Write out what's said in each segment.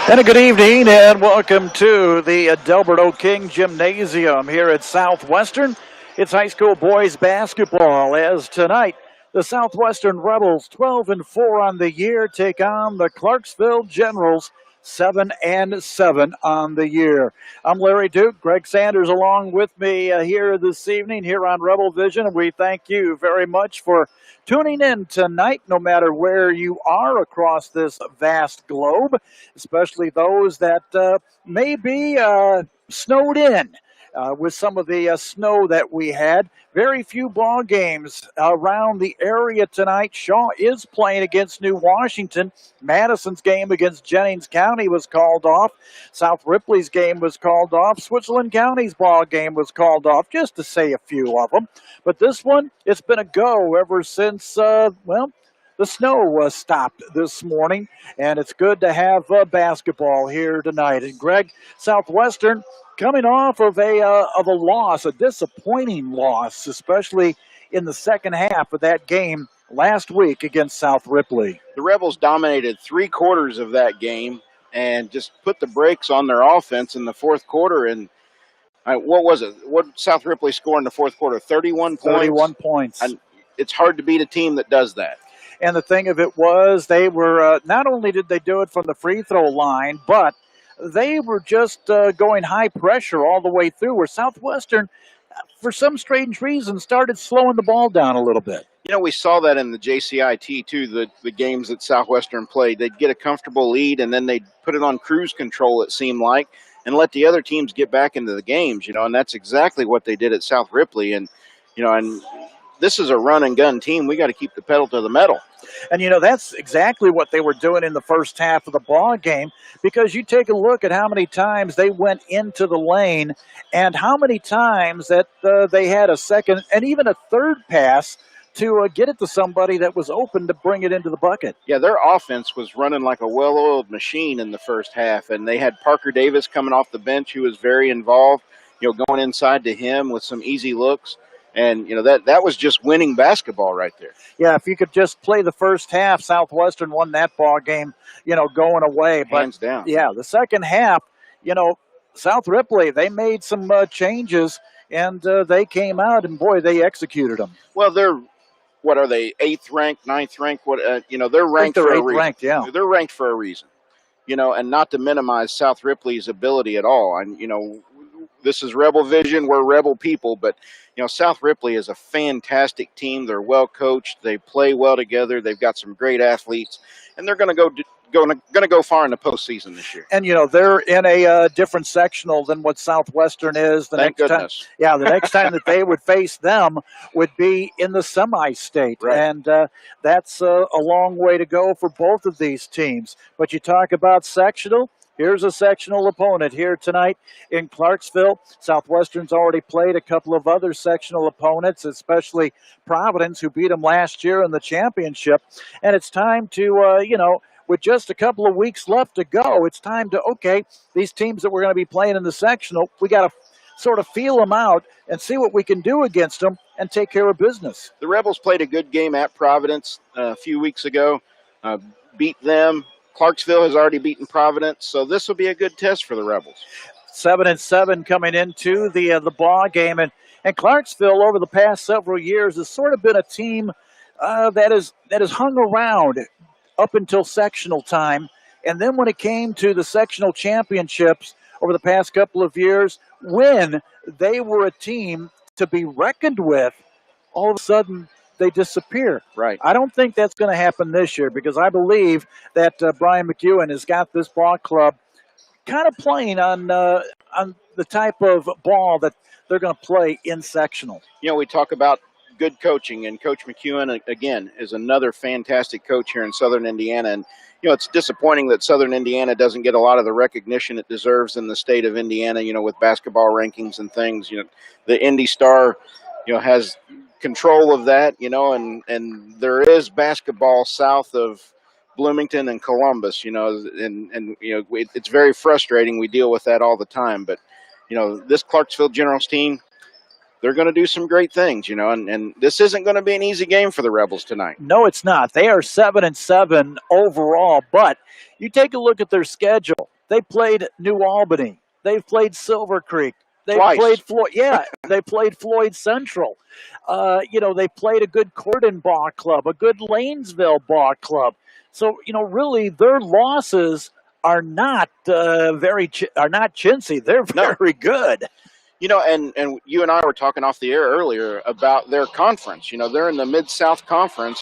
And a good evening and welcome to the Delbert King Gymnasium here at Southwestern. It's high school boys basketball as tonight the Southwestern Rebels 12-4 on the year take on the Clarksville Generals 7-7 on the year. I'm Larry Duke, Greg Sanders along with me here this evening here on Rebel Vision, and we thank you very much for tuning in tonight, no matter where you are across this vast globe, especially those that may be snowed in with some of the snow that we had. Very few ball games around the area tonight. Shaw is playing against New Washington. Madison's game against Jennings County was called off. South Ripley's game was called off. Switzerland County's ball game was called off, just to say a few of them. But this one, it's been a go ever since, the snow was stopped this morning, and it's good to have basketball here tonight. And Greg, Southwestern coming off of a loss, a disappointing loss, especially in the second half of that game last week against South Ripley. The Rebels dominated 3 quarters of that game and just put the brakes on their offense in the fourth quarter. And what was it? What South Ripley scored in the fourth quarter? 31 points. 31 points. And it's hard to beat a team that does that. And the thing of it was, they were not only did they do it from the free throw line, but they were just going high pressure all the way through, where Southwestern, for some strange reason, started slowing the ball down a little bit. You know, we saw that in the JCIT, too, the games that Southwestern played. They'd get a comfortable lead, and then they'd put it on cruise control, it seemed like, and let the other teams get back into the games, and that's exactly what they did at South Ripley. And this is a run-and-gun team. We got to keep the pedal to the metal. And, that's exactly what they were doing in the first half of the ball game, because you take a look at how many times they went into the lane and how many times that they had a second and even a third pass to get it to somebody that was open to bring it into the bucket. Yeah, their offense was running like a well-oiled machine in the first half, and they had Parker Davis coming off the bench, who was very involved, going inside to him with some easy looks. And, that was just winning basketball right there. Yeah, if you could just play the first half, Southwestern won that ball game, going away. Hands down. Yeah, the second half, South Ripley, they made some changes, and they came out, and, boy, they executed them. Well, what are they, 8th ranked, 9th ranked? They're ranked for a reason. Ranked, yeah. They're ranked for a reason, and not to minimize South Ripley's ability at all. And, this is Rebel Vision. We're Rebel people, but South Ripley is a fantastic team. They're well coached. They play well together. They've got some great athletes, and they're going to go far in the postseason this year. And they're in a different sectional than what Southwestern is. Thank goodness. The next time that they would face them would be in the semi-state, right. And that's a long way to go for both of these teams. But you talk about sectional. Here's a sectional opponent here tonight in Clarksville. Southwestern's already played a couple of other sectional opponents, especially Providence, who beat them last year in the championship. And it's time to, with just a couple of weeks left to go, it's time to, these teams that we're going to be playing in the sectional, we got to sort of feel them out and see what we can do against them and take care of business. The Rebels played a good game at Providence a few weeks ago, beat them. Clarksville has already beaten Providence, so this will be a good test for the Rebels. 7-7 coming into the ball game, and Clarksville over the past several years has sort of been a team that has hung around up until sectional time, and then when it came to the sectional championships over the past couple of years, when they were a team to be reckoned with, all of a sudden they disappear. Right. I don't think that's going to happen this year, because I believe that Brian McEwen has got this ball club kind of playing on the type of ball that they're going to play in sectional. We talk about good coaching, and Coach McEwen, again, is another fantastic coach here in Southern Indiana. And, it's disappointing that Southern Indiana doesn't get a lot of the recognition it deserves in the state of Indiana, with basketball rankings and things. The Indy Star, has control of that, and there is basketball south of Bloomington and Columbus, it's very frustrating. We deal with that all the time, but this Clarksville Generals team, they're going to do some great things, and this isn't going to be an easy game for the Rebels tonight. No, it's not. They are 7-7 overall, but you take a look at their schedule. They played New Albany. They've played Silver Creek. They Twice. played Floyd. Yeah, they played Floyd Central. They played a good Cordon Ball Club, a good Lanesville Ball Club. So really, their losses are not are not chintzy. They're very good. And you and I were talking off the air earlier about their conference. They're in the Mid-South Conference,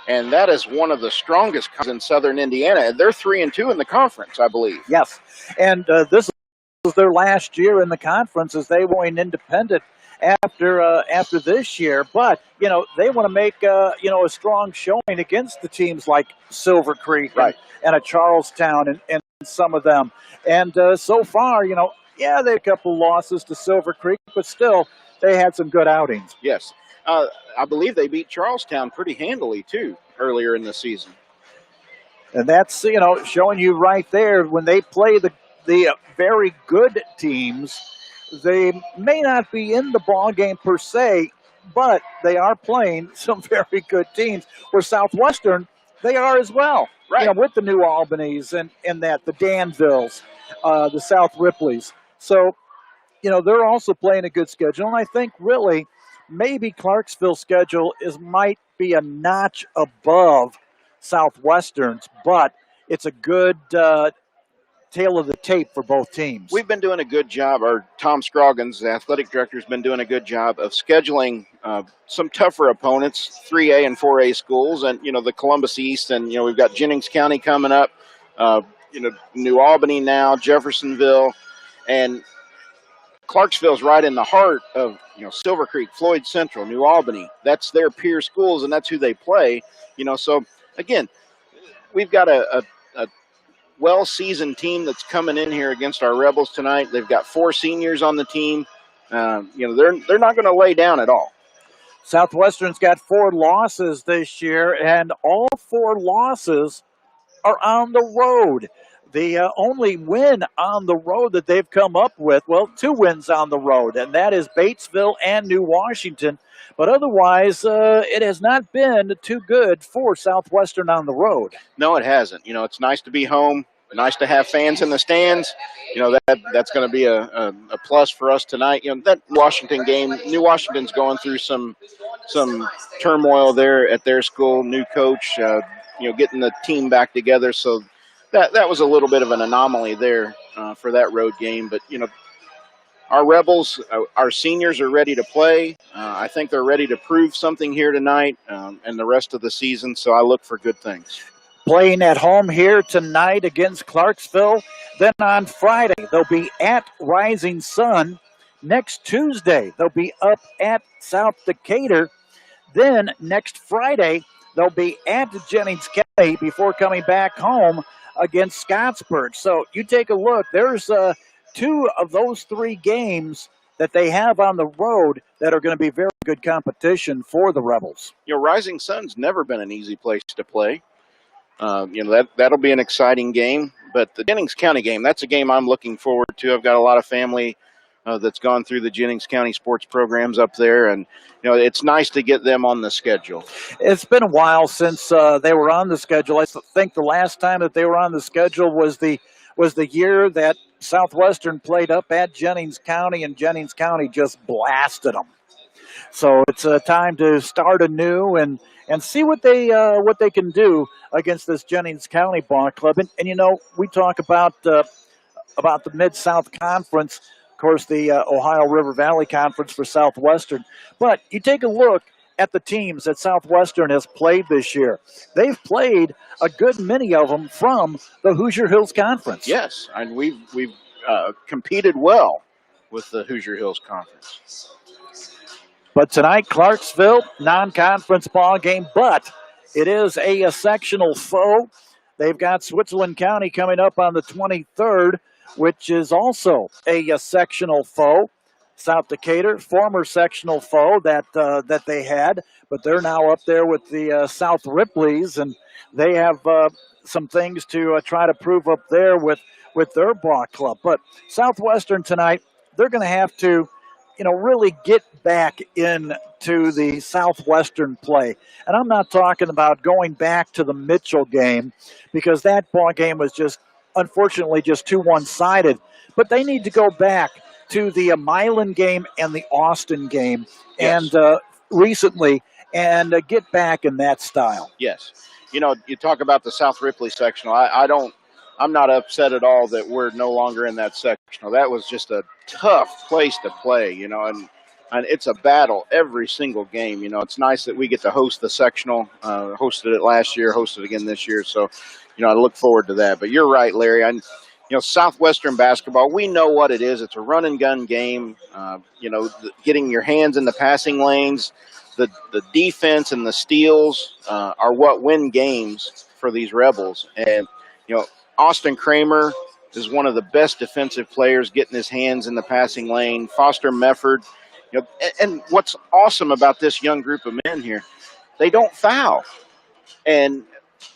and that is one of the strongest in Southern Indiana. They're 3-2 in the conference, I believe. Yes, and this was their last year in the conference as they went independent after this year. But they want to make a strong showing against the teams like Silver Creek and a Charlestown and some of them. And so far, they had a couple losses to Silver Creek, but still they had some good outings. Yes. I believe they beat Charlestown pretty handily, too, earlier in the season. And that's, showing you right there when they play the very good teams, they may not be in the ball game per se, but they are playing some very good teams. Where Southwestern, they are as well. Right. With the New Albanys and the Danvilles, the South Ripleys. So, they're also playing a good schedule. And I think really maybe Clarksville's schedule might be a notch above Southwestern's, but it's a good tail of the tape for both teams. We've been doing a good job, or Tom Scroggins, the athletic director, has been doing a good job of scheduling some tougher opponents, 3A and 4A schools, and, the Columbus East, and, we've got Jennings County coming up, New Albany now, Jeffersonville, and Clarksville's right in the heart of, Silver Creek, Floyd Central, New Albany. That's their peer schools, and that's who they play, So, again, we've got a well-seasoned team that's coming in here against our Rebels tonight. They've got 4 seniors on the team. They're not going to lay down at all. Southwestern's got 4 losses this year, and all 4 losses are on the road. The only win on the road that they've come up with, 2 wins on the road, and that is Batesville and New Washington. But otherwise, it has not been too good for Southwestern on the road. No, it hasn't. It's nice to be home, nice to have fans in the stands. That's going to be a plus for us tonight. That Washington game, New Washington's going through some turmoil there at their school, new coach, getting the team back together. So that was a little bit of an anomaly there for that road game. But, our Rebels, our seniors are ready to play. I think they're ready to prove something here tonight and the rest of the season, so I look for good things. Playing at home here tonight against Clarksville. Then on Friday, they'll be at Rising Sun. Next Tuesday, they'll be up at South Decatur. Then next Friday, they'll be at Jennings County before coming back home against Scottsburg. So you take a look. There's 2 of those 3 games that they have on the road that are going to be very good competition for the Rebels. Rising Sun's never been an easy place to play. That'll be an exciting game. But the Jennings County game, that's a game I'm looking forward to. I've got a lot of family that's gone through the Jennings County sports programs up there, and it's nice to get them on the schedule. It's been a while since they were on the schedule. I think the last time that they were on the schedule was the year that Southwestern played up at Jennings County, and Jennings County just blasted them. So it's a time to start anew and see what they can do against this Jennings County ball club. And we talk about the Mid-South Conference, of course, the Ohio River Valley Conference for Southwestern. But you take a look at the teams that Southwestern has played this year. They've played a good many of them from the Hoosier Hills Conference. Yes, and we've competed well with the Hoosier Hills Conference. But tonight, Clarksville, non-conference ball game, but it is a sectional foe. They've got Switzerland County coming up on the 23rd, which is also a sectional foe. South Decatur, former sectional foe that they had, but they're now up there with the South Ripleys, and they have some things to try to prove up there with their ball club. But Southwestern tonight, they're going to have to, really get back into the Southwestern play. And I'm not talking about going back to the Mitchell game, because that ball game was just unfortunately just too one-sided. But they need to go back to the Milan game and the Austin game Yes. and recently and get back in that style. Yes. You know, you talk about the South Ripley sectional. I'm not upset at all that we're no longer in that sectional. That was just a tough place to play, you know, and it's a battle every single game. You know, it's nice that we get to host the sectional, hosted it last year, hosted again this year. So, you know, I look forward to that. But you're right, Larry. You know, Southwestern basketball, we know what it is. It's a run and gun game. You know, getting your hands in the passing lanes, the defense and the steals are what win games for these Rebels. And, you know, Austin Kramer is one of the best defensive players getting his hands in the passing lane. Foster Mefford. You know, and what's awesome about this young group of men here, they don't foul. And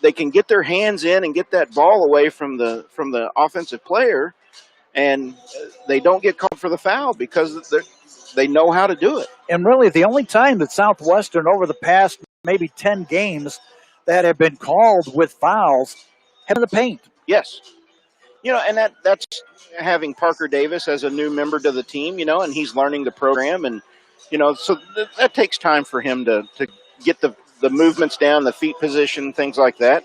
they can get their hands in and get that ball away from the offensive player, and they don't get called for the foul because they know how to do it. And really, the only time that Southwestern over the past maybe 10 games that have been called with fouls have been the paint. Yes. You know, and that's having Parker Davis as a new member to the team, you know, and he's learning the program. And, you know, so that takes time for him to get the movements down, the feet position, things like that.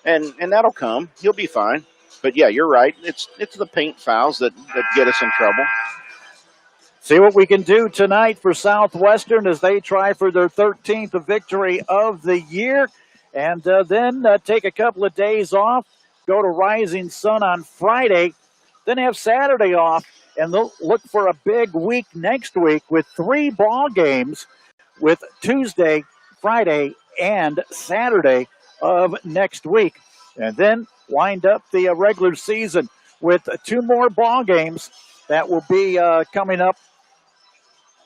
And that'll come. He'll be fine. But, yeah, you're right. It's the paint fouls that get us in trouble. See what we can do tonight for Southwestern as they try for their 13th victory of the year. And then take a couple of days off, go to Rising Sun on Friday, then have Saturday off, and they'll look for a big week next week with 3 ball games with Tuesday, Friday, and Saturday of next week. And then wind up the regular season with 2 more ball games that will be coming up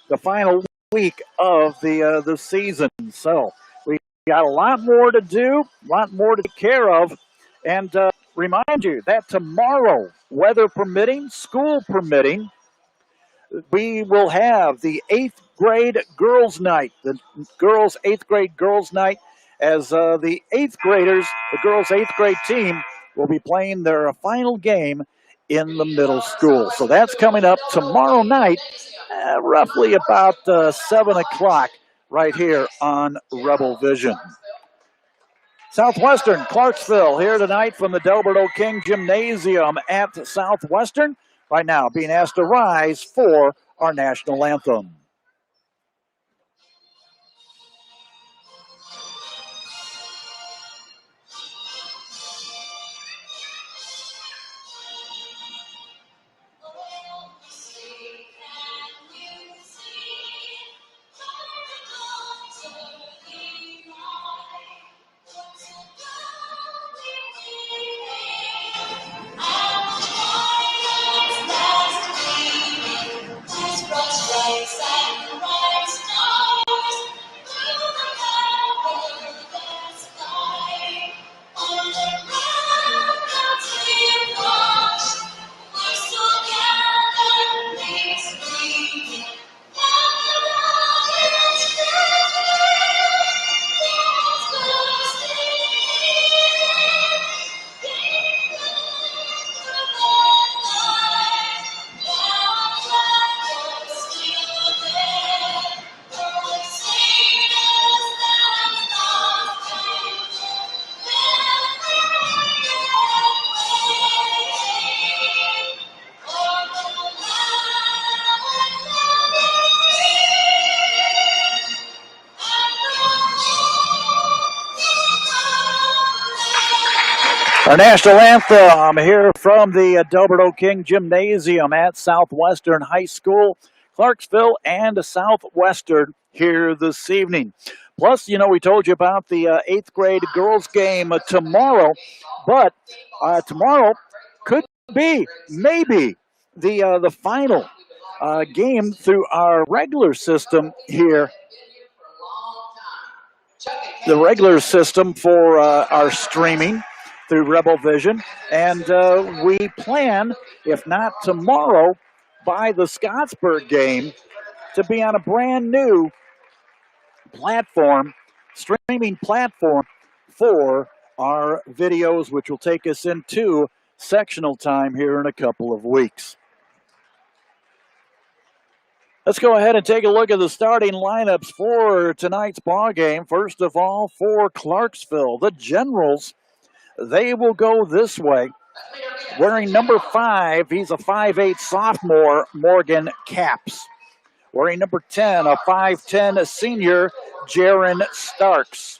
the final week of the season. So we got a lot more to do, a lot more to take care of. And remind you that tomorrow, weather permitting, school permitting, we will have the 8th grade girls' night, the girls' 8th grade girls' night, as the 8th graders, the girls' 8th grade team, will be playing their final game in the middle school. So that's coming up tomorrow night, roughly about 7 o'clock right here on Rebel Vision. Southwestern, Clarksville here tonight from the Delbert O. King Gymnasium at Southwestern. Right now being asked to rise for our national anthem. Our national anthem here from the Delbert O. King Gymnasium at Southwestern High School, Clarksville, and Southwestern here this evening. Plus, you know, we told you about the 8th grade girls game tomorrow, but tomorrow could be, maybe, the final game through our regular system here. The regular system for our streaming through Rebel Vision. And we plan, if not tomorrow, by the Scottsburg game, to be on a brand new platform, streaming platform for our videos, which will take us into sectional time here in a couple of weeks. Let's go ahead and take a look at the starting lineups for tonight's ball game. First of all, for Clarksville, the Generals, they will go this way. Wearing number 5, he's a 5'8 sophomore, Morgan Capps. Wearing number 10, a 5'10 senior, Jaron Starks.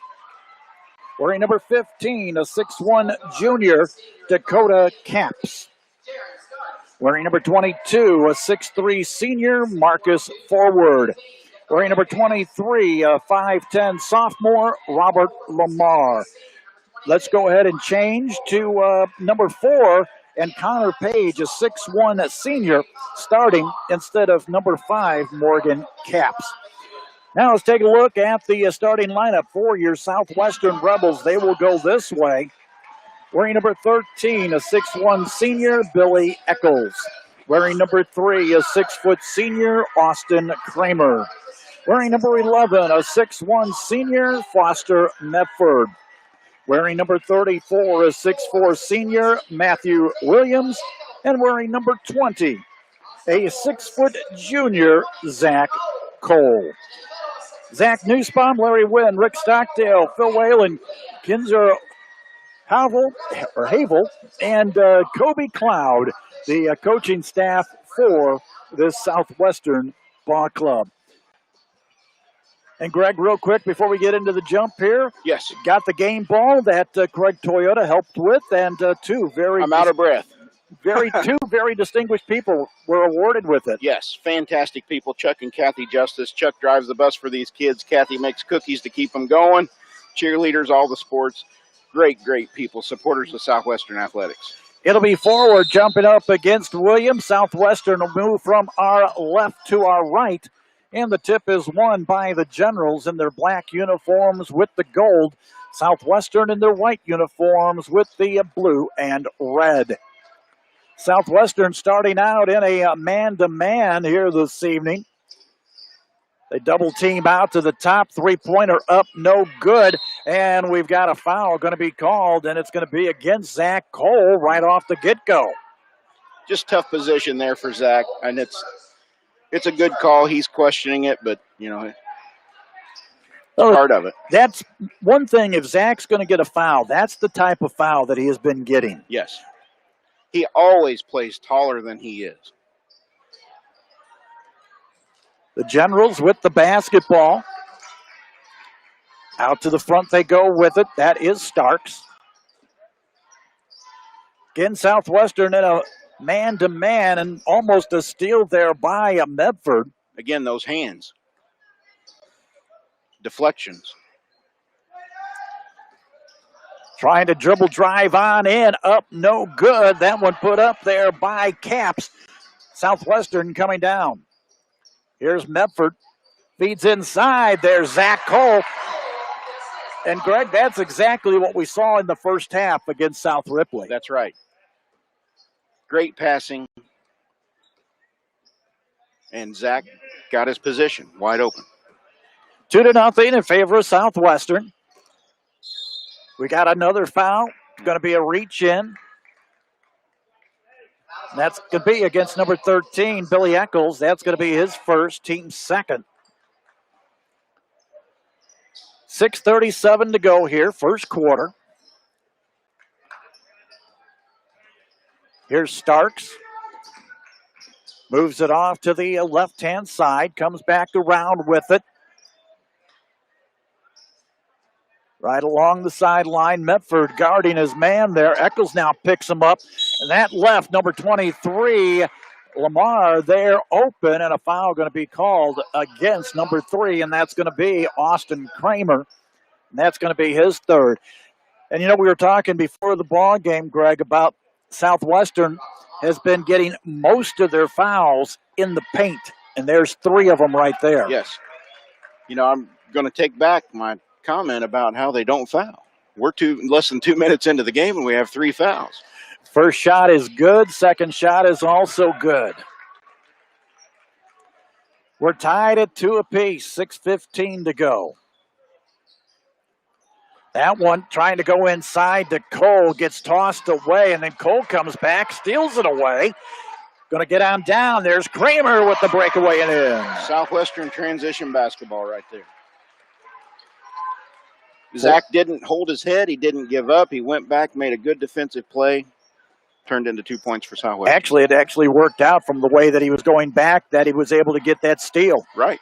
Wearing number 15, a 6'1 junior, Dakota Capps. Wearing number 22, a 6'3 senior, Marcus Forward. Wearing number 23, a 5'10 sophomore, Robert Lamar. Let's go ahead and change to number 4, and Connor Page, a 6'1 senior, starting instead of number 5, Morgan Capps. Now let's take a look at the starting lineup for your Southwestern Rebels. They will go this way. Wearing number 13, a 6'1 senior, Billy Eccles. Wearing number 3, a 6' senior, Austin Kramer. Wearing number 11, a 6'1 senior, Foster Medford. Wearing number 34, a 6'4 senior, Matthew Williams. And wearing number 20, a 6' junior, Zach Cole. Zach Nussbaum, Larry Wynn, Rick Stockdale, Phil Whalen, Kinzer Havel, and Kobe Cloud, the coaching staff for this Southwestern Ball Club. And Greg, real quick before we get into the jump here. Yes. Got the game ball that Craig Toyota helped with, and I'm out of breath. Two very distinguished people were awarded with it. Yes, fantastic people, Chuck and Kathy Justice. Chuck drives the bus for these kids. Kathy makes cookies to keep them going. Cheerleaders, all the sports. Great, great people, supporters of Southwestern Athletics. It'll be Forward jumping up against Williams. Southwestern will move from our left to our right. And the tip is won by the Generals in their black uniforms with the gold. Southwestern in their white uniforms with the blue and red. Southwestern starting out in a man-to-man here this evening. They double team out to the top. Three-pointer up, no good. And we've got a foul going to be called, and it's going to be against Zach Cole right off the get-go. Just tough position there for Zach, and it's a good call. He's questioning it, but, it's part of it. That's one thing. If Zach's going to get a foul, that's the type of foul that he has been getting. Yes. He always plays taller than he is. The Generals with the basketball. Out to the front they go with it. That is Starks. Again, Southwestern in a man-to-man and almost a steal there by Medford. Again, those hands. Deflections. Trying to dribble drive on in. Up, no good. That one put up there by Capps. Southwestern coming down. Here's Medford. Feeds inside. There's Zach Cole. And, Greg, that's exactly what we saw in the first half against South Ripley. That's right. Great passing. And Zach got his position wide open. 2-0 in favor of Southwestern. We got another foul. It's going to be a reach in. That's going to be against number 13, Billy Eccles. That's going to be his first, team second. 6:37 to go here, first quarter. Here's Starks. Moves it off to the left-hand side. Comes back around with it. Right along the sideline. Medford guarding his man there. Eccles now picks him up. And that left number 23, Lamar, there open. And a foul going to be called against number 3. And that's going to be Austin Kramer. And that's going to be his third. And, we were talking before the ball game, Greg, about Southwestern has been getting most of their fouls in the paint. And there's 3 of them right there. Yes. I'm going to take back my comment about how they don't foul. We're less than 2 minutes into the game and we have 3 fouls. First shot is good. Second shot is also good. We're tied at 2 apiece. 6:15 to go. That one trying to go inside to Cole, gets tossed away, and then Cole comes back, steals it away. Going to get on down. There's Kramer with the breakaway and in. Southwestern transition basketball right there. Zach didn't hold his head. He didn't give up. He went back, made a good defensive play, turned into 2 points for Southwestern. Actually, it actually worked out from the way that he was going back that he was able to get that steal. Right.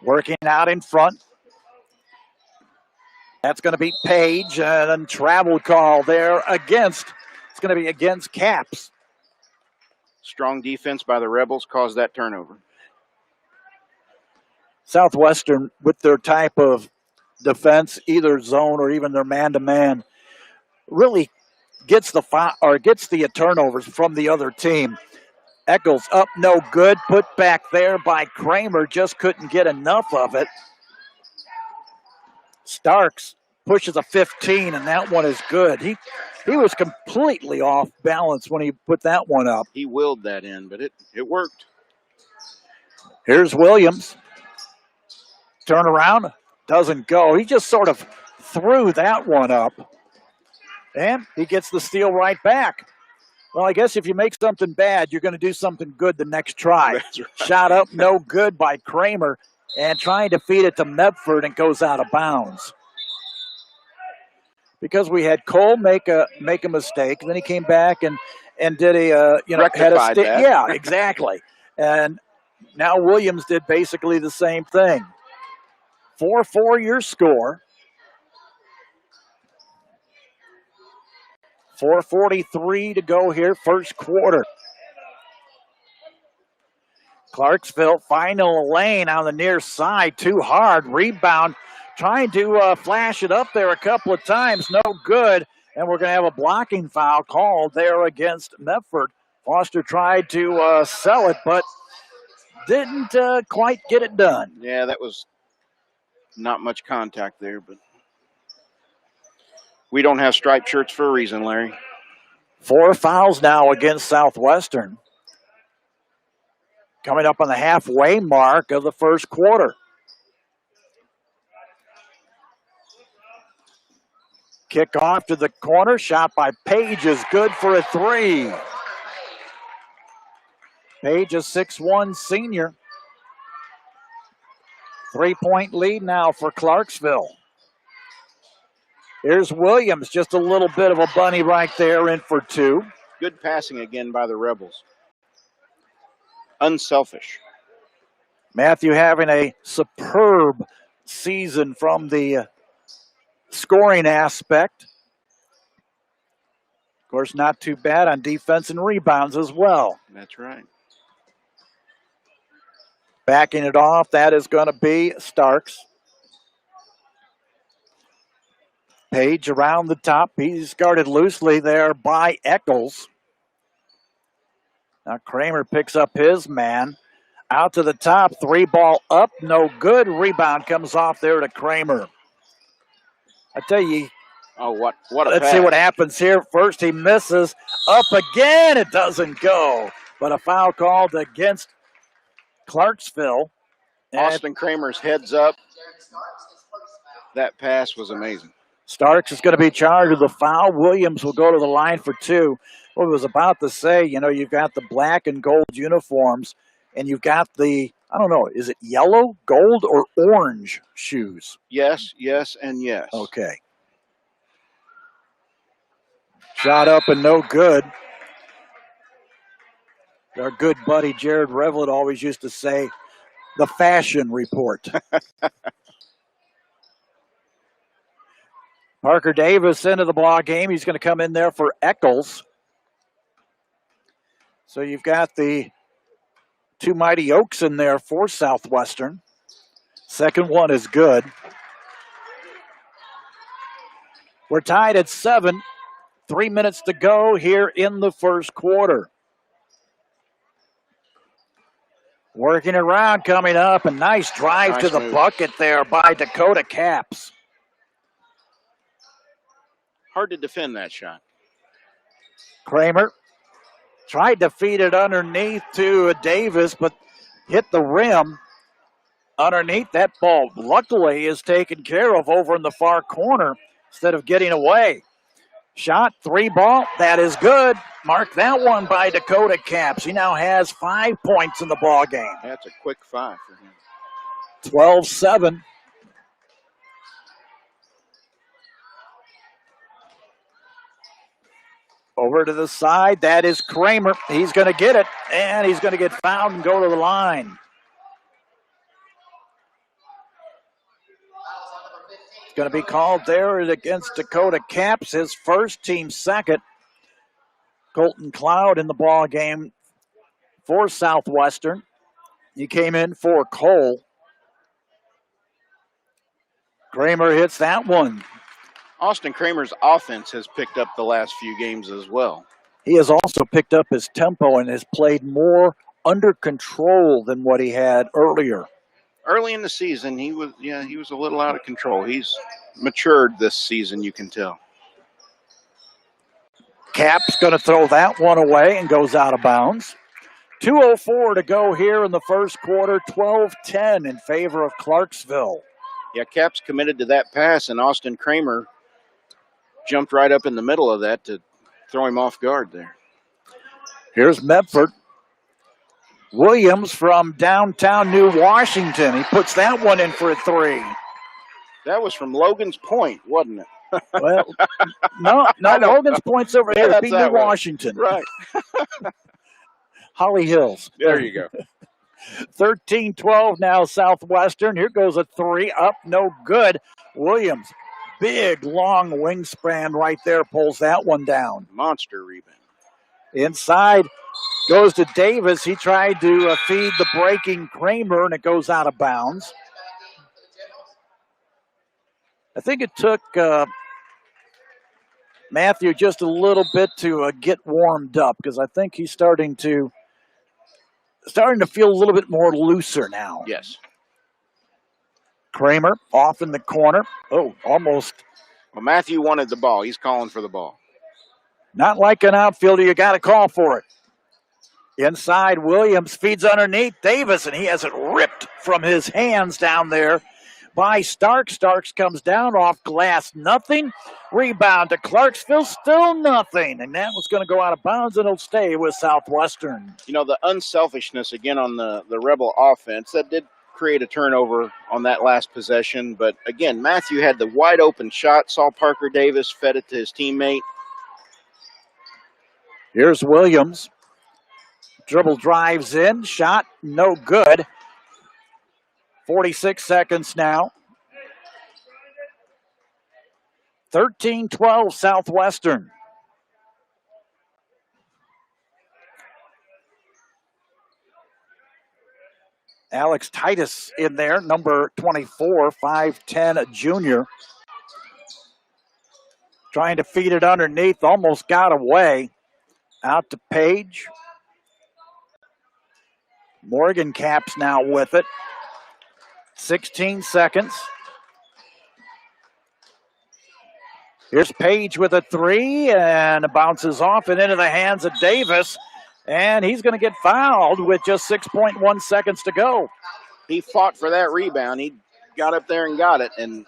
Working out in front. That's going to be Page, and then travel call there against. It's going to be against Caps. Strong defense by the Rebels caused that turnover. Southwestern, with their type of defense, either zone or even their man-to-man, really gets the turnovers from the other team. Eccles up, no good. Put back there by Kramer, just couldn't get enough of it. Starks pushes a 15, and that one is good. He was completely off balance when he put that one up. He willed that in, but it worked. Here's Williams. Turn around, doesn't go. He just sort of threw that one up, and he gets the steal right back. Well, I guess if you make something bad, you're going to do something good the next try. That's right. Shot up, no good by Kramer, and trying to feed it to Medford, and goes out of bounds. Because we had Cole make a mistake, and then he came back and did rectified that. Yeah, exactly. And now Williams did basically the same thing. 4-4 your score. 4:43 to go here, first quarter. Clarksville final lane on the near side, too hard. Rebound, trying to flash it up there a couple of times, no good. And we're going to have a blocking foul called there against Medford. Foster tried to sell it, but didn't quite get it done. Yeah, that was not much contact there, but we don't have striped shirts for a reason, Larry. 4 fouls now against Southwestern. Coming up on the halfway mark of the first quarter. Kick off to the corner. Shot by Page is good for a three. Page, a 6'1" senior. 3-point lead now for Clarksville. Here's Williams, just a little bit of a bunny right there, in for two. Good passing again by the Rebels. Unselfish. Matthew having a superb season from the scoring aspect. Of course, not too bad on defense and rebounds as well. That's right. Backing it off, that is going to be Starks. Page around the top. He's guarded loosely there by Eccles. Now Kramer picks up his man. Out to the top, 3-ball up, no good. Rebound comes off there to Kramer. I tell you. Oh, what a Let's pass. see what happens here. First he misses. Up again, it doesn't go. But a foul called against Clarksville. Austin Kramer's heads up. That pass was amazing. Starks is going to be charged with a foul. Williams will go to the line for two. What I was about to say, you've got the black and gold uniforms, and you've got the, I don't know, is it yellow, gold, or orange shoes? Yes, and yes. Okay. Shot up and no good. Our good buddy Jared Revelet always used to say, the fashion report. Parker Davis into the ball game. He's going to come in there for Eccles. So you've got the two Mighty Oaks in there for Southwestern. Second one is good. We're tied at 7. 3 minutes to go here in the first quarter. Working around, coming up, a nice drive to the bucket there by Dakota Caps. Hard to defend that shot. Kramer tried to feed it underneath to Davis, but hit the rim. underneath. That ball, luckily, is taken care of over in the far corner instead of getting away. Shot, 3 ball, that is good. Mark that one by Dakota Caps. He now has 5 points in the ball game. That's a quick 5 for him. 12-7. Over to the side, that is Kramer. He's going to get it, and he's going to get fouled and go to the line. It's going to be called there against Dakota Caps, his first, team second. Colton Cloud in the ball game for Southwestern. He came in for Cole. Kramer hits that one. Austin Kramer's offense has picked up the last few games as well. He has also picked up his tempo and has played more under control than what he had earlier. Early in the season, he was a little out of control. He's matured this season, you can tell. Cap's going to throw that one away and goes out of bounds. 2:04 to go here in the first quarter, 12-10 in favor of Clarksville. Yeah, Cap's committed to that pass, and Austin Kramer jumped right up in the middle of that to throw him off guard there. Here's Medford. Williams from downtown New Washington. He puts that one in for a 3. That was from Logan's Point, wasn't it? Well, no, Logan's Point's over here. It'd be New Washington. Right. Holly Hills. There you go. 13-12 now Southwestern. Here goes a 3 up, no good. Williams, big, long wingspan right there, pulls that one down. Monster rebound. Inside goes to Davis. He tried to feed the breaking Kramer, and it goes out of bounds. I think it took Matthew just a little bit to get warmed up, because I think he's starting to feel a little bit more looser now. Yes. Kramer off in the corner. Oh, almost. Well, Matthew wanted the ball. He's calling for the ball. Not like an outfielder. You got to call for it. Inside, Williams feeds underneath Davis, and he has it ripped from his hands down there by Starks. Starks comes down off glass. Nothing. Rebound to Clarksville. Still nothing. And that was going to go out of bounds, and it'll stay with Southwestern. You know, the unselfishness again on the Rebel offense, that did create a turnover on that last possession. But again, Matthew had the wide open shot, saw Parker Davis, fed it to his teammate. Here's Williams. Dribble drives in. Shot no good. 46 seconds now. 13-12 Southwestern. Alex Titus in there, number 24, 5'10", junior. Trying to feed it underneath, almost got away. Out to Page. Morgan Caps now with it. 16 seconds. Here's Page with a 3, and it bounces off and into the hands of Davis. And he's going to get fouled with just 6.1 seconds to go. He fought for that rebound. He got up there and got it, and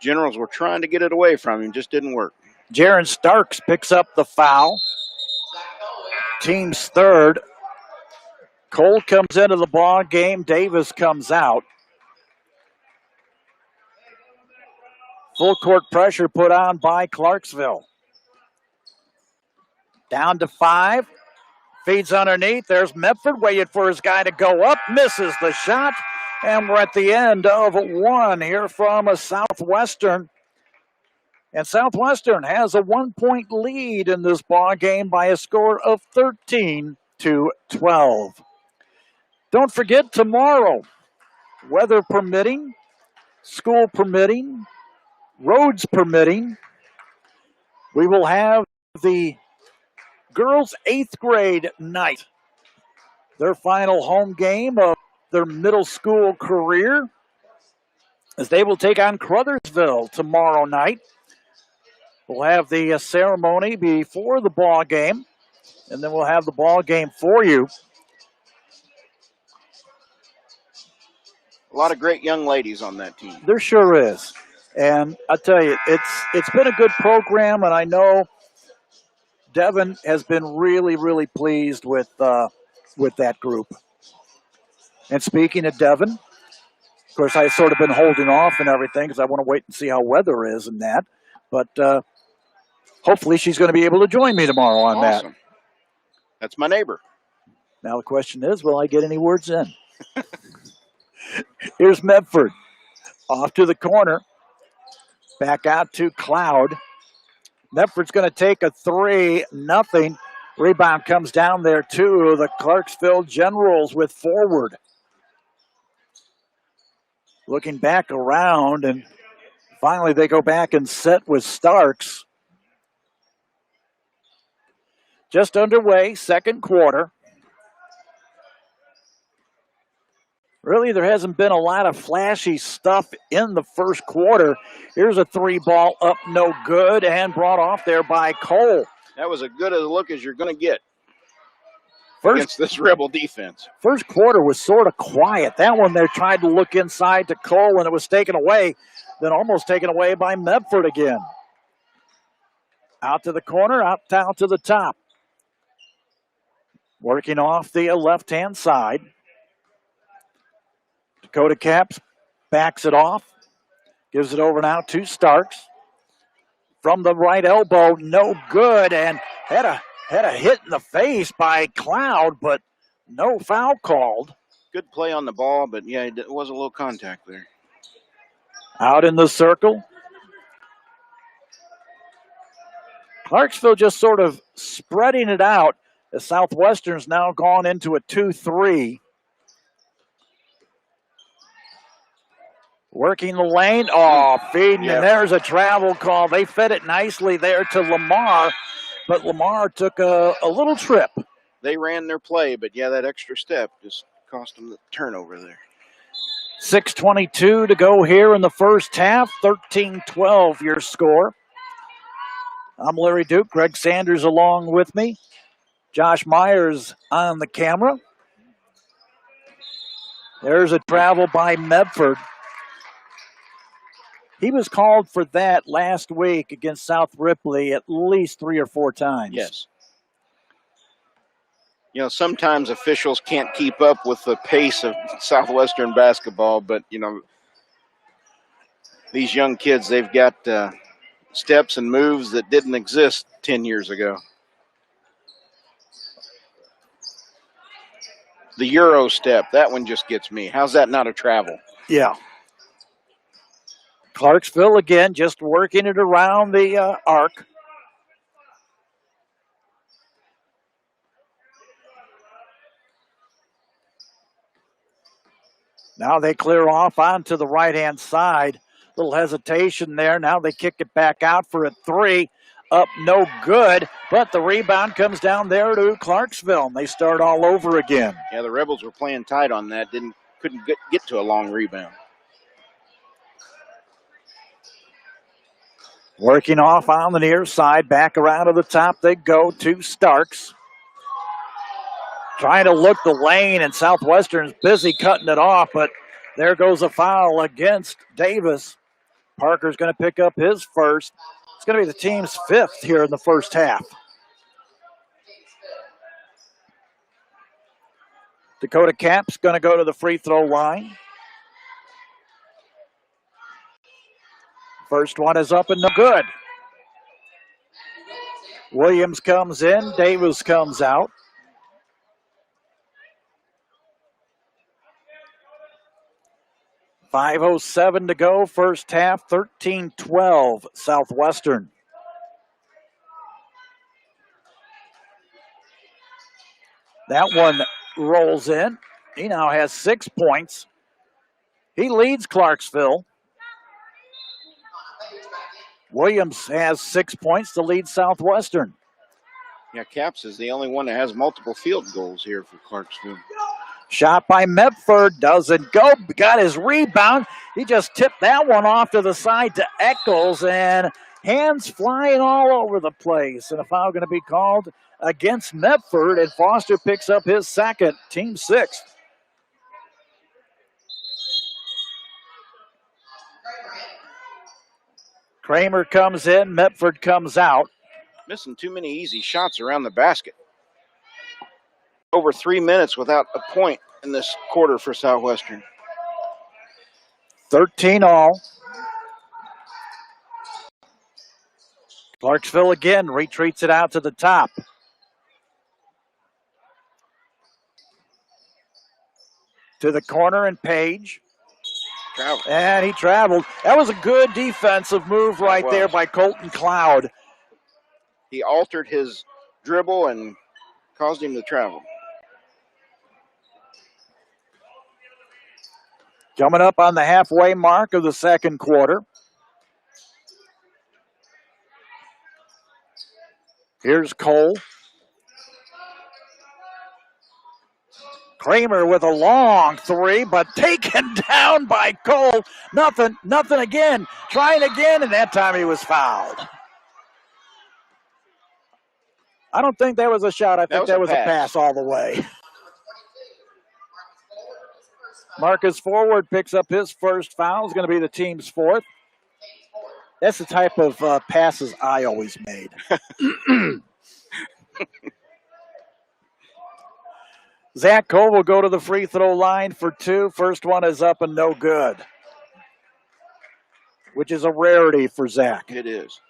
Generals were trying to get it away from him. Just didn't work. Jaron Starks picks up the foul. Team's third. Cole comes into the ball game. Davis comes out. Full court pressure put on by Clarksville. Down to 5. Feeds underneath. There's Medford waiting for his guy to go up. Misses the shot. And we're at the end of 1 here from a Southwestern. And Southwestern has a 1-point lead in this ball game by a score of 13-12. Don't forget tomorrow, weather permitting, school permitting, roads permitting, we will have the girls' 8th grade night, their final home game of their middle school career, as they will take on Crothersville tomorrow night. We'll have the ceremony before the ball game, and then we'll have the ball game for you. A lot of great young ladies on that team. There sure is. And I tell you, it's been a good program, and I know Devin has been really, really pleased with that group. And speaking of Devin, of course, I've sort of been holding off and everything because I want to wait and see how weather is and that. But hopefully she's going to be able to join me tomorrow on Awesome. that. That's my neighbor. Now the question is, will I get any words in? Here's Medford. Off to the corner. Back out to Cloud. Medford's going to take a 3-0. Rebound comes down there to the Clarksville Generals with forward. Looking back around, and finally they go back and set with Starks. Just underway, second quarter. Really, there hasn't been a lot of flashy stuff in the first quarter. Here's a 3-ball up, no good, and brought off there by Cole. That was as good a look as you're going to get against this Rebel defense. First quarter was sort of quiet. That one there tried to look inside to Cole, and it was taken away, then almost taken away by Medford again. Out to the corner, out to the top. Working off the left-hand side. Dakota Caps backs it off. Gives it over now to Starks. From the right elbow, no good, and had a hit in the face by Cloud, but no foul called. Good play on the ball, but yeah, it was a little contact there. Out in the circle. Clarksville just sort of spreading it out. The Southwestern's now gone into a 2-3. Working the lane. Oh, feeding. Yeah. And there's a travel call. They fed it nicely there to Lamar, but Lamar took a little trip. They ran their play, but yeah, that extra step just cost them the turnover there. 6:22 to go here in the first half. 13-12 your score. I'm Larry Duke. Greg Sanders along with me. Josh Myers on the camera. There's a travel by Medford. He was called for that last week against South Ripley at least 3 or 4 times. Yes. You know, sometimes officials can't keep up with the pace of Southwestern basketball, but, you know, these young kids, they've got steps and moves that didn't exist 10 years ago. The Euro step, that one just gets me. How's that not a travel? Yeah. Clarksville again, just working it around the arc. Now they clear off onto the right-hand side. Little hesitation there. Now they kick it back out for a 3. Up, no good. But the rebound comes down there to Clarksville, and they start all over again. Yeah, the Rebels were playing tight on that. Couldn't get to a long rebound. Working off on the near side, back around to the top they go to Starks. Trying to look the lane, and Southwestern's busy cutting it off, but there goes a foul against Davis. Parker's going to pick up his first. It's going to be the team's 5th here in the first half. Dakota Cap's going to go to the free throw line. First one is up and no good. Williams comes in. Davis comes out. .507 to go, first half, 13-12, Southwestern. That one rolls in. He now has 6 points. He leads Clarksville. Williams has 6 points to lead Southwestern. Yeah, Caps is the only one that has multiple field goals here for Clarksville. Shot by Medford, doesn't go, got his rebound. He just tipped that one off to the side to Eccles, and hands flying all over the place. And a foul going to be called against Medford, and Foster picks up his second, team 6th. Kramer comes in, Metford comes out. Missing too many easy shots around the basket. Over 3 minutes without a point in this quarter for Southwestern. 13 all. Clarksville again retreats it out to the top. To the corner and Page. Travel. And he traveled. That was a good defensive move right there by Colton Cloud. He altered his dribble and caused him to travel. Coming up on the halfway mark of the second quarter. Here's Cole. Kramer with a long three, but taken down by Cole. Nothing again. Trying again, and that time he was fouled. I don't think that was a shot. I think that was a pass all the way. Marcus Forward picks up his first foul. It's going to be the team's fourth. That's the type of passes I always made. Zach Cole will go to the free throw line for two. First one is up and no good, which is a rarity for Zach. It is.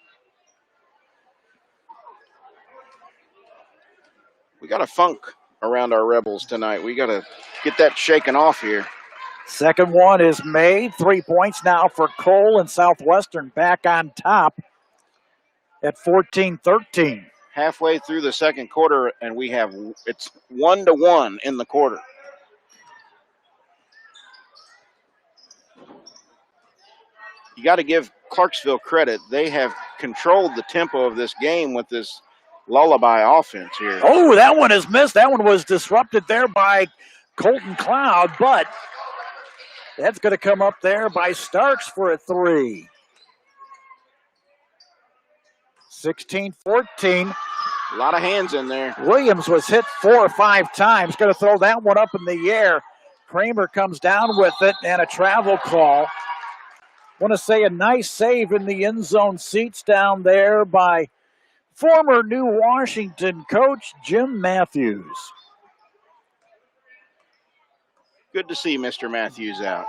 We got a funk around our Rebels tonight. We got to get that shaken off here. Second one is made. 3 points now for Cole, and Southwestern back on top at 14-13. Halfway through the second quarter, and it's 1-1 in the quarter. You got to give Clarksville credit. They have controlled the tempo of this game with this lullaby offense here. Oh, that one is missed. That one was disrupted there by Colton Cloud, but that's going to come up there by Starks for a three. 16-14. A lot of hands in there. Williams was hit 4 or 5 times. Going to throw that one up in the air. Kramer comes down with it and a travel call. Want to say a nice save in the end zone seats down there by former New Washington coach Jim Matthews. Good to see Mr. Matthews out.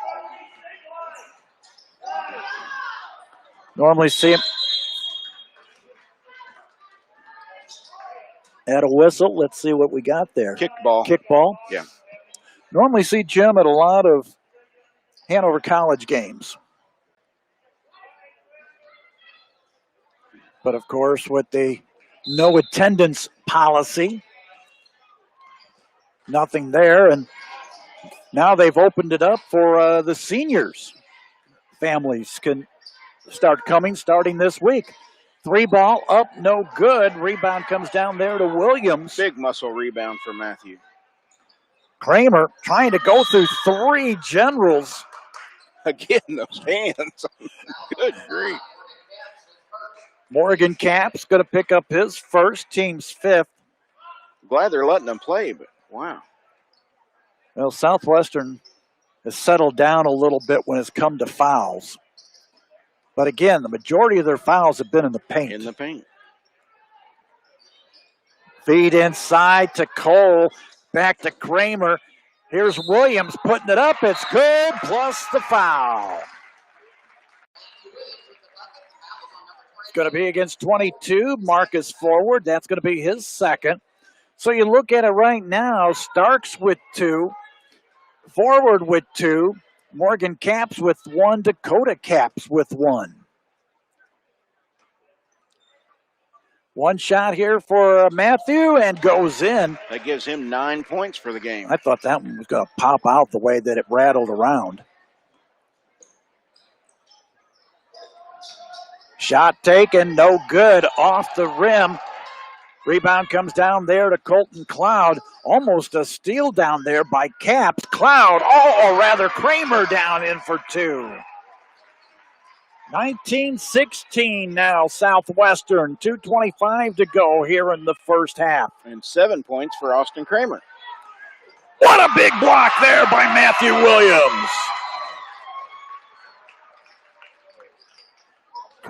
Normally see him at a whistle. Let's see what we got there. Kickball. Yeah. Normally see Jim at a lot of Hanover College games. But, of course, with the no attendance policy, nothing there. And now they've opened it up for the seniors. Families can start coming starting this week. 3 ball up, no good. Rebound comes down there to Williams. Big muscle rebound for Matthew. Kramer trying to go through 3 generals. Again, those hands. Good grief. Morgan Capps going to pick up his first, team's 5th. Glad they're letting them play, but wow. Well, Southwestern has settled down a little bit when it's come to fouls. But again, the majority of their fouls have been in the paint. In the paint. Feed inside to Cole. Back to Kramer. Here's Williams putting it up. It's good, plus the foul. It's going to be against 22. Marcus Forward. That's going to be his second. So you look at it right now. Starks with 2. Forward with 2. Morgan Capps with 1. Dakota Capps with 1. One shot here for Matthew and goes in. That gives him 9 points for the game. I thought that one was going to pop out the way that it rattled around. Shot taken, no good, off the rim. Rebound comes down there to Colton Cloud. Almost a steal down there by Capps. Cloud, or rather Kramer down in for 2. 19-16 now, Southwestern. 2:25 to go here in the first half. And 7 points for Austin Kramer. What a big block there by Matthew Williams.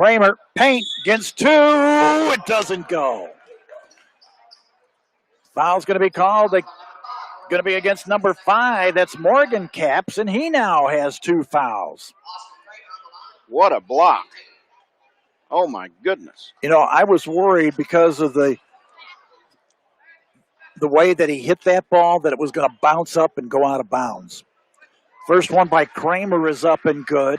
Kramer, paint, against 2. It doesn't go. Foul's going to be called. Going to be against number 5. That's Morgan Caps, and he now has 2 fouls. What a block. Oh, my goodness. You know, I was worried because of the way that he hit that ball that it was going to bounce up and go out of bounds. First one by Kramer is up and good.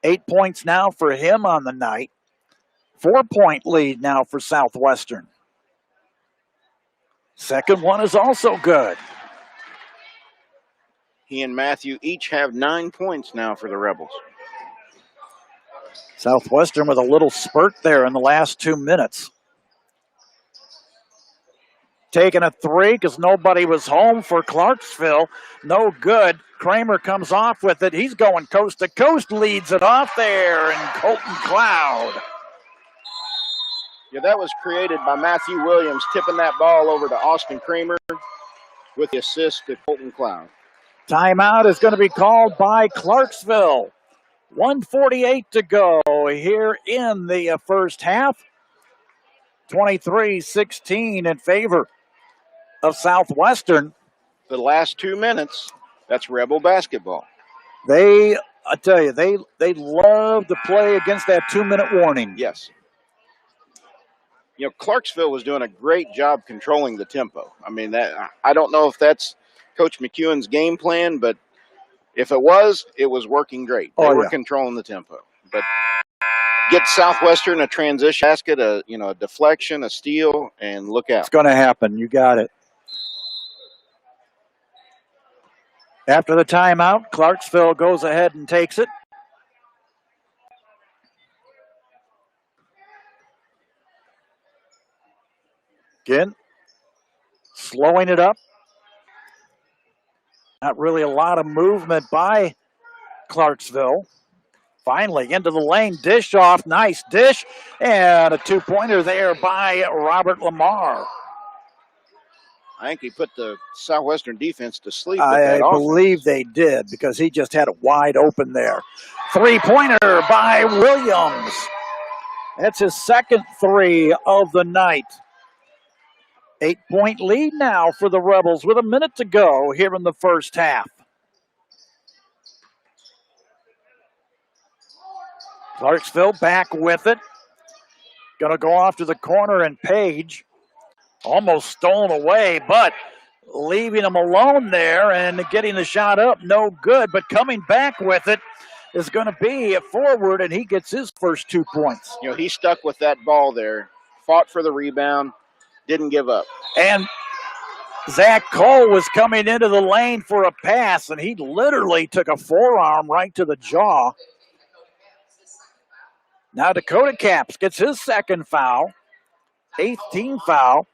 8 points now for him on the night. 4-point lead now for Southwestern. Second one is also good. He and Matthew each have 9 points now for the Rebels. Southwestern with a little spurt there in the last 2 minutes. Taking a 3 because nobody was home for Clarksville. No good. Kramer comes off with it. He's going coast to coast, leads it off there, and Colton Cloud. Yeah, that was created by Matthew Williams tipping that ball over to Austin Kramer with the assist to Colton Cloud. Timeout is going to be called by Clarksville. 1:48 to go here in the first half. 23-16 in favor of Southwestern. The last 2 minutes, that's Rebel basketball. I tell you, they love to play against that 2-minute warning. Yes. You know, Clarksville was doing a great job controlling the tempo. I mean, I don't know if that's Coach McEwen's game plan, but if it was working great. They were controlling the tempo. But get Southwestern a transition basket, a deflection, a steal, and look out. It's going to happen. You got it. After the timeout, Clarksville goes ahead and takes it. Again, slowing it up. Not really a lot of movement by Clarksville. Finally, into the lane, dish off, nice dish, and a 2-pointer there by Robert Lamar. I think he put the Southwestern defense to sleep with I that offense. believe they did because he just had it wide open there. 3-pointer by Williams. That's his second 3 of the night. 8-point lead now for the Rebels with a minute to go here in the first half. Clarksville back with it. Going to go off to the corner, and Page almost stolen away, but leaving him alone there and getting the shot up, no good. But coming back with it is going to be a forward, and he gets his first 2 points. You know, he stuck with that ball there, fought for the rebound, didn't give up. And Zach Cole was coming into the lane for a pass, and he literally took a forearm right to the jaw. Now Dakota Caps gets his second foul, 8th team foul.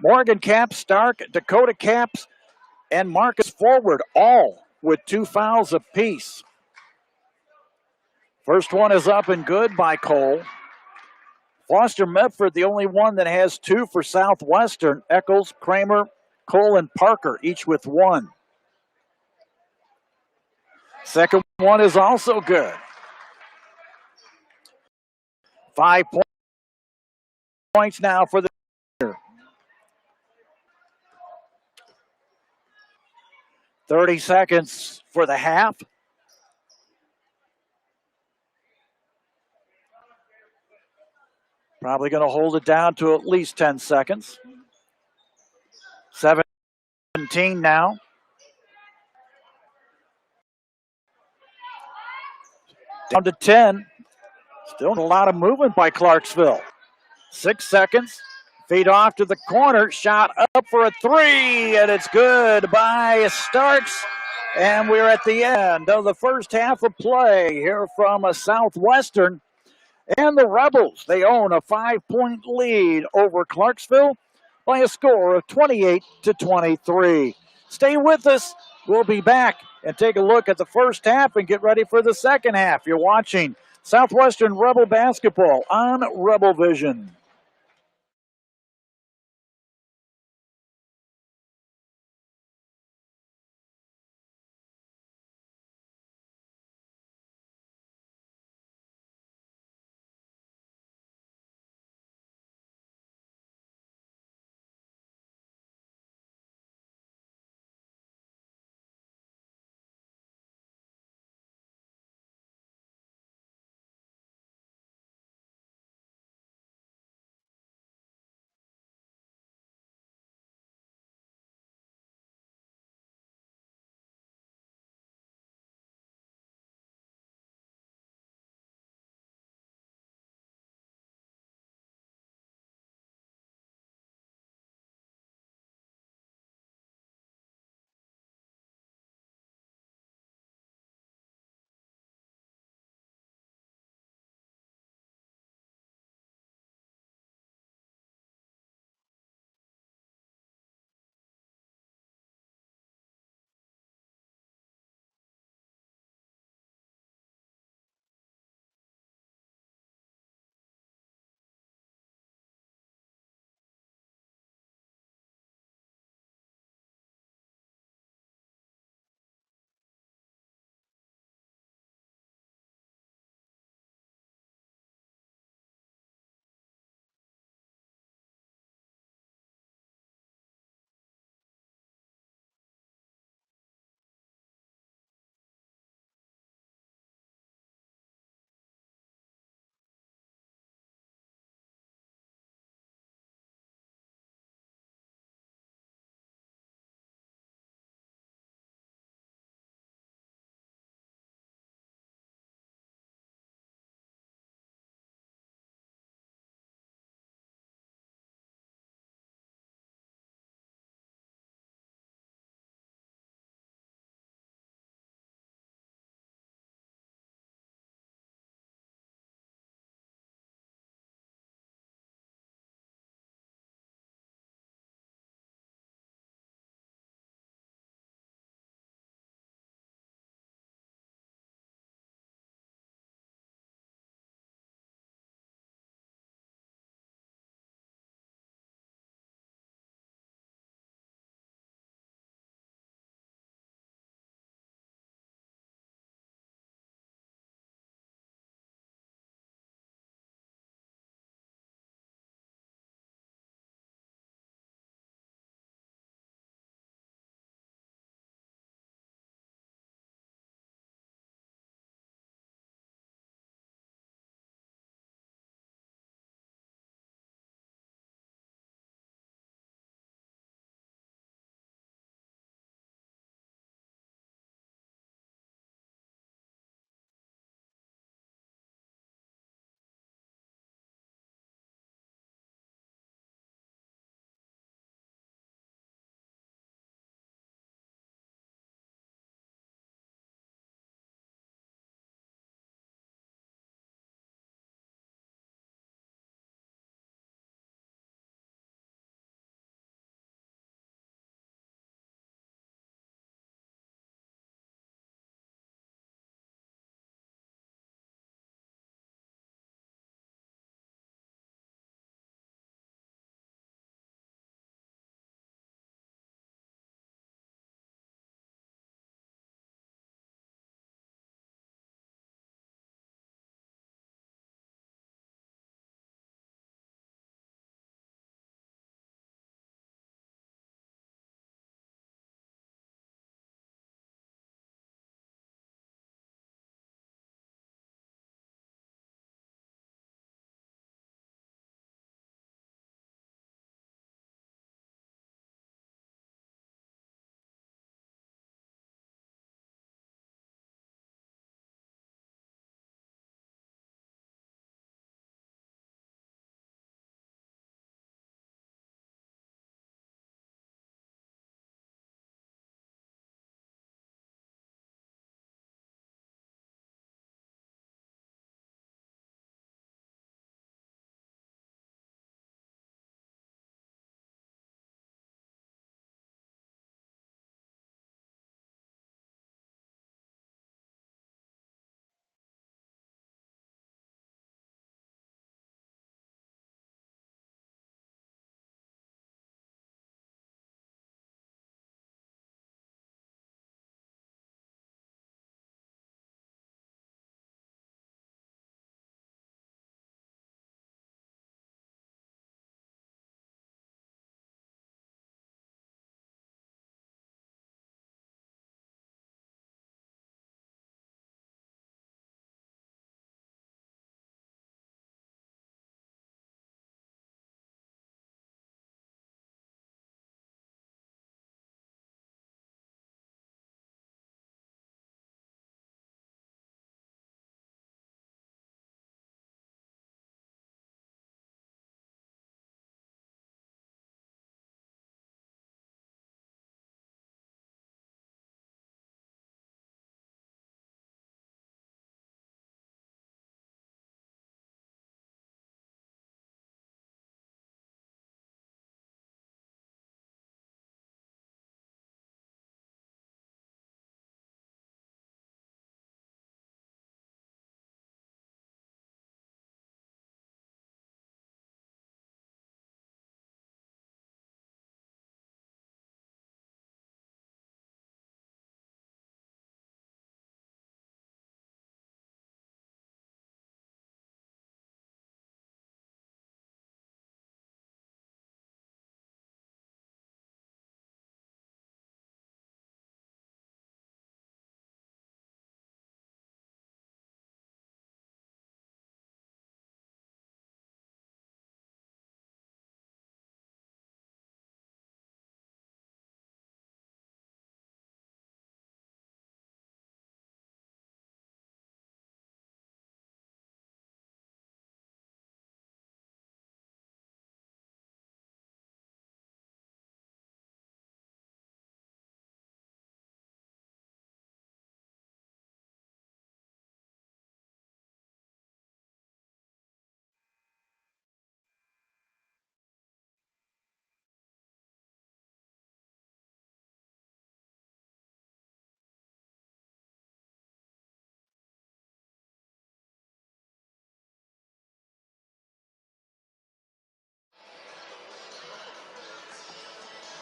Morgan Caps, Stark, Dakota Caps, and Marcus Forward all with 2 fouls apiece. First one is up and good by Cole. Foster Medford, the only one that has 2 for Southwestern. Eccles, Kramer, Cole, and Parker, each with 1. Second one is also good. 5 points now for the 30 seconds for the half. Probably going to hold it down to at least 10 seconds. 17 now. Down to 10. Still a lot of movement by Clarksville. 6 seconds. Feed off to the corner. Shot up for a 3, and it's good by Starks. And we're at the end of the first half of play here from Southwestern. And the Rebels, they own a 5-point lead over Clarksville by a score of 28-23. Stay with us. We'll be back and take a look at the first half and get ready for the second half. You're watching Southwestern Rebel basketball on Rebel Vision.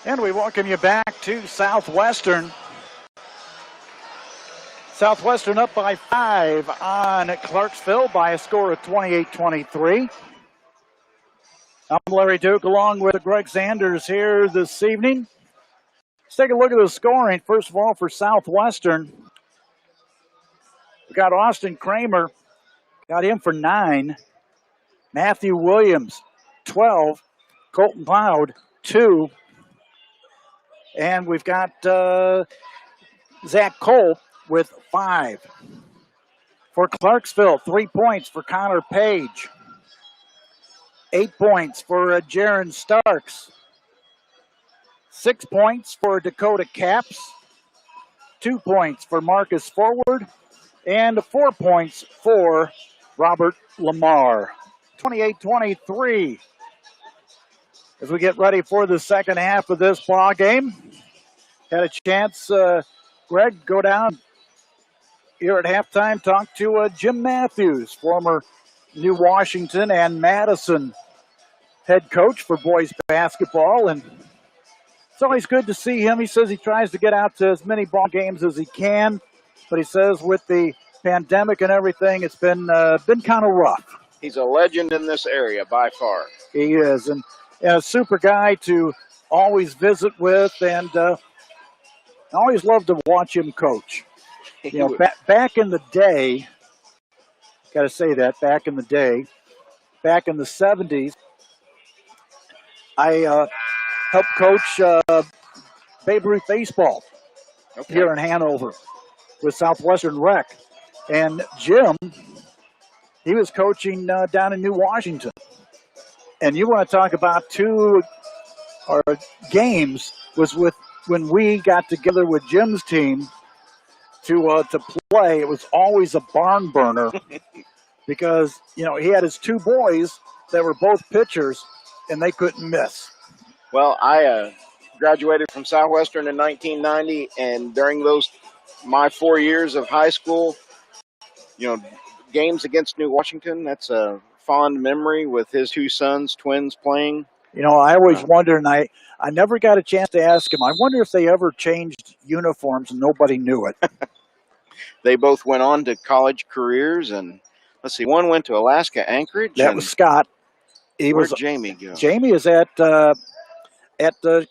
And we welcome you back to Southwestern. Southwestern up by 5 on Clarksville by a score of 28-23. I'm Larry Duke along with Greg Sanders here this evening. Let's take a look at the scoring. First of all, for Southwestern, we got Austin Kramer, got him for 9. Matthew Williams, 12. Colton Cloud, 2. And we've got Zach Cole with 5. For Clarksville, 3 points for Connor Page. 8 points for Jaron Starks. 6 points for Dakota Caps. 2 points for Marcus Forward. And 4 points for Robert Lamar. 28-23. As we get ready for the second half of this ball game, had a chance, Greg, go down here at halftime, talk to Jim Matthews, former New Washington and Madison head coach for boys basketball, and it's always good to see him. He says he tries to get out to as many ball games as he can, but he says with the pandemic and everything, it's been kind of rough. He's a legend in this area by far. He is, and a super guy to always visit with, and I always love to watch him coach. You know, back in the day, got to say that, back in the 70s, I helped coach Babe Ruth baseball here in Hanover with Southwestern Rec. And Jim, he was coaching down in New Washington. And you want to talk about two games was with when we got together with Jim's team to play. It was always a barn burner because, you know, he had his 2 boys that were both pitchers and they couldn't miss. Well, I graduated from Southwestern in 1990, and during my 4 years of high school, you know, games against New Washington, that's a fond memory with his 2 sons, twins, playing. You know, I always wonder, and I never got a chance to ask him, I wonder if they ever changed uniforms and nobody knew it. They both went on to college careers, and let's see, one went to Alaska Anchorage. That was Scott. Where'd Jamie go? Jamie is at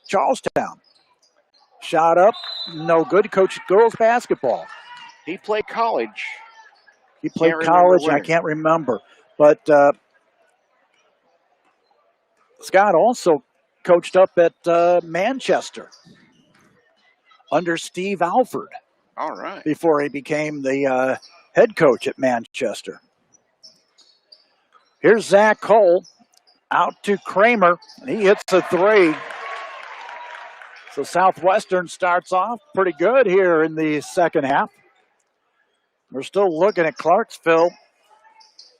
Charlestown. Shot up, no good. Coached girls basketball. He played college. He played college. I can't remember. But Scott also coached up at Manchester under Steve Alford. All right. Before he became the head coach at Manchester. Here's Zach Cole out to Kramer. He hits a 3. So Southwestern starts off pretty good here in the second half. We're still looking at Clarksville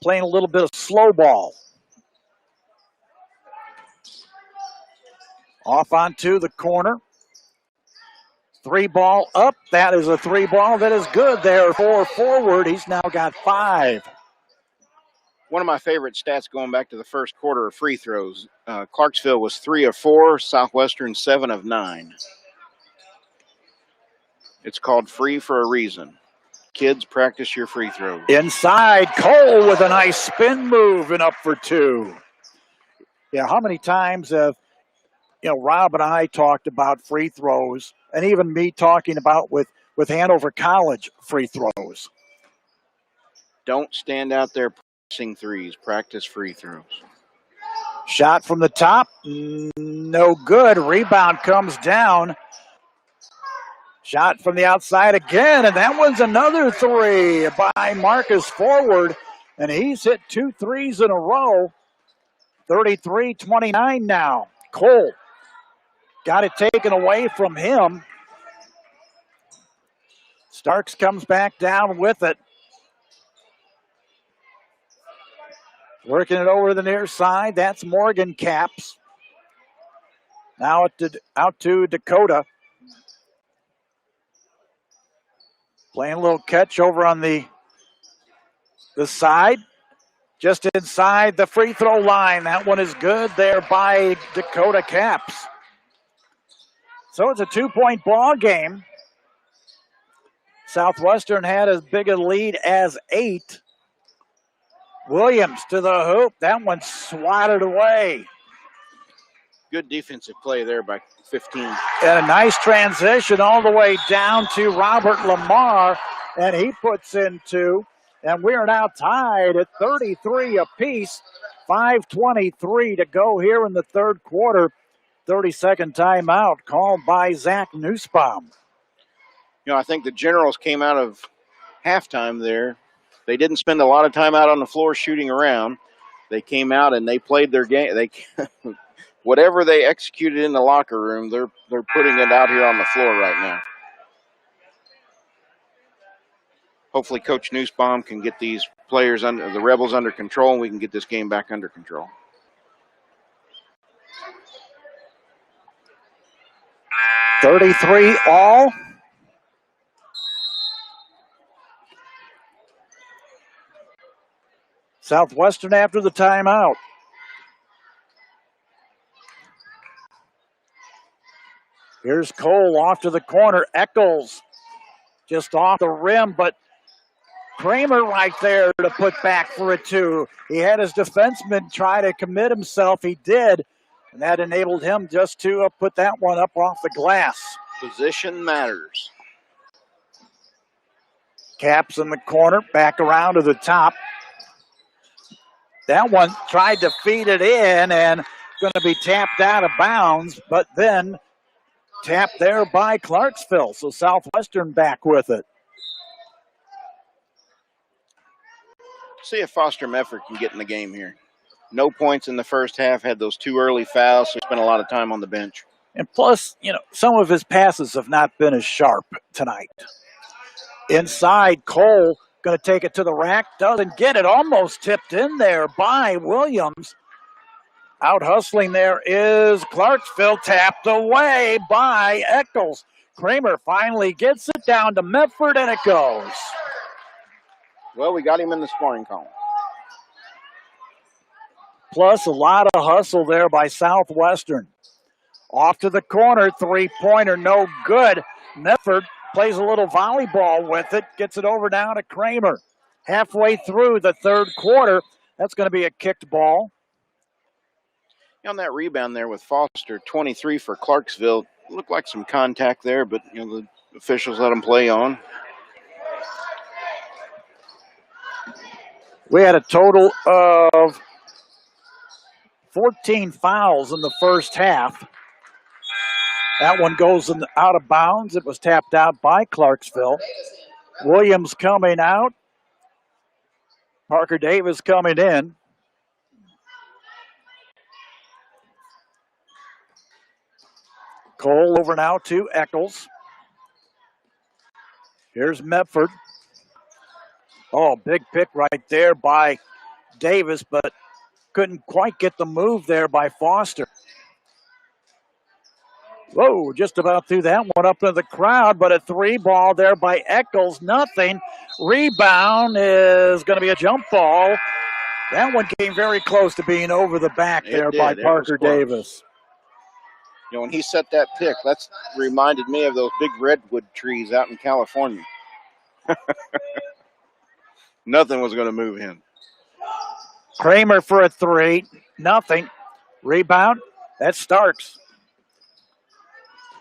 playing a little bit of slow ball. Off onto the corner. 3 ball up. That is a 3 ball. That is good there for Forward. He's now got 5. One of my favorite stats going back to the first quarter of free throws. Clarksville was 3 of 4, Southwestern 7 of 9. It's called free for a reason. Kids, practice your free throws. Inside, Cole with a nice spin move and up for 2. Yeah, how many times have, you know, Rob and I talked about free throws, and even me talking about with Hanover College free throws. Don't stand out there pressing threes. Practice free throws. Shot from the top, no good. Rebound comes down. Shot from the outside again, and that one's another 3 by Marcus Forward, and he's hit 2 threes in a row. 33-29 now. Cole got it taken away from him. Starks comes back down with it. Working it over to the near side. That's Morgan Caps. Now out to Dakota. Playing a little catch over on the side. Just inside the free throw line. That one is good there by Dakota Caps. So it's a 2-point ball game. Southwestern had as big a lead as 8. Williams to the hoop. That one swatted away. Good defensive play there by 15. And a nice transition all the way down to Robert Lamar, and he puts in 2. And we are now tied at 33 apiece. 5:23 to go here in the third quarter. 30-second timeout called by Zach Nussbaum. I think the Generals came out of halftime there. They didn't spend a lot of time out on the floor shooting around. They came out and they played their game. They whatever they executed in the locker room, they're putting it out here on the floor right now. Hopefully Coach Nussbaum can get these players, the Rebels, under control, and we can get this game back under control. $33 all. Southwestern after the timeout. Here's Cole off to the corner. Eccles just off the rim, but Kramer right there to put back for a 2. He had his defenseman try to commit himself. He did, and that enabled him just to put that one up off the glass. Position matters. Caps in the corner, back around to the top. That one tried to feed it in and going to be tapped out of bounds, but then tapped there by Clarksville. So Southwestern back with it. See if Foster Medford can get in the game here. No points in the first half, had those 2 early fouls, so spent a lot of time on the bench. And plus, some of his passes have not been as sharp tonight. Inside, Cole going to take it to the rack. Doesn't get it. Almost tipped in there by Williams. Out hustling there is Clarksville. Tapped away by Eccles. Kramer finally gets it down to Medford, and it goes. Well, we got him in the scoring column. Plus a lot of hustle there by Southwestern. Off to the corner, 3-pointer, no good. Medford plays a little volleyball with it, gets it over now to Kramer. Halfway through the third quarter, that's going to be a kicked ball. On that rebound there with Foster, 23 for Clarksville. Looked like some contact there, but the officials let him play on. We had a total of 14 fouls in the first half. That one goes out of bounds. It was tapped out by Clarksville. Williams coming out. Parker Davis coming in. Cole over now to Eccles. Here's Medford. Oh, big pick right there by Davis, but couldn't quite get the move there by Foster. Whoa, just about threw that one up into the crowd, but a 3 ball there by Eccles, nothing. Rebound is going to be a jump ball. That one came very close to being over the back there by Parker Davis. When he set that pick, that's reminded me of those big redwood trees out in California. Nothing was going to move him. Kramer for a 3, nothing. Rebound, that's Starks.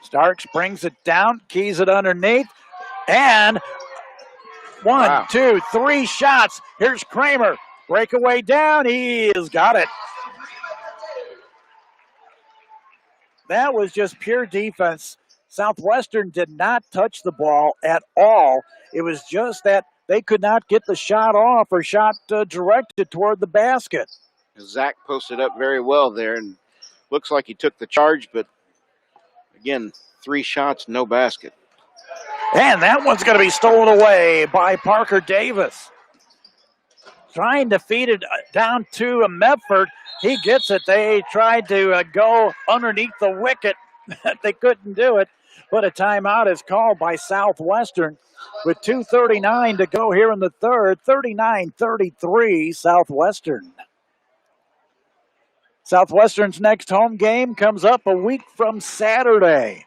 Starks brings it down, keys it underneath, and 1, 2, 3 shots. Here's Kramer. Breakaway down, he has got it. That was just pure defense. Southwestern did not touch the ball at all. It was just that they could not get the shot off or shot directed toward the basket. Zach posted up very well there, and looks like he took the charge, but again, 3 shots, no basket. And that one's going to be stolen away by Parker Davis. Trying to feed it down to Medford. He gets it. They tried to go underneath the wicket. They couldn't do it. But a timeout is called by Southwestern with 2:39 to go here in the third. 39-33 Southwestern. Southwestern's next home game comes up a week from Saturday.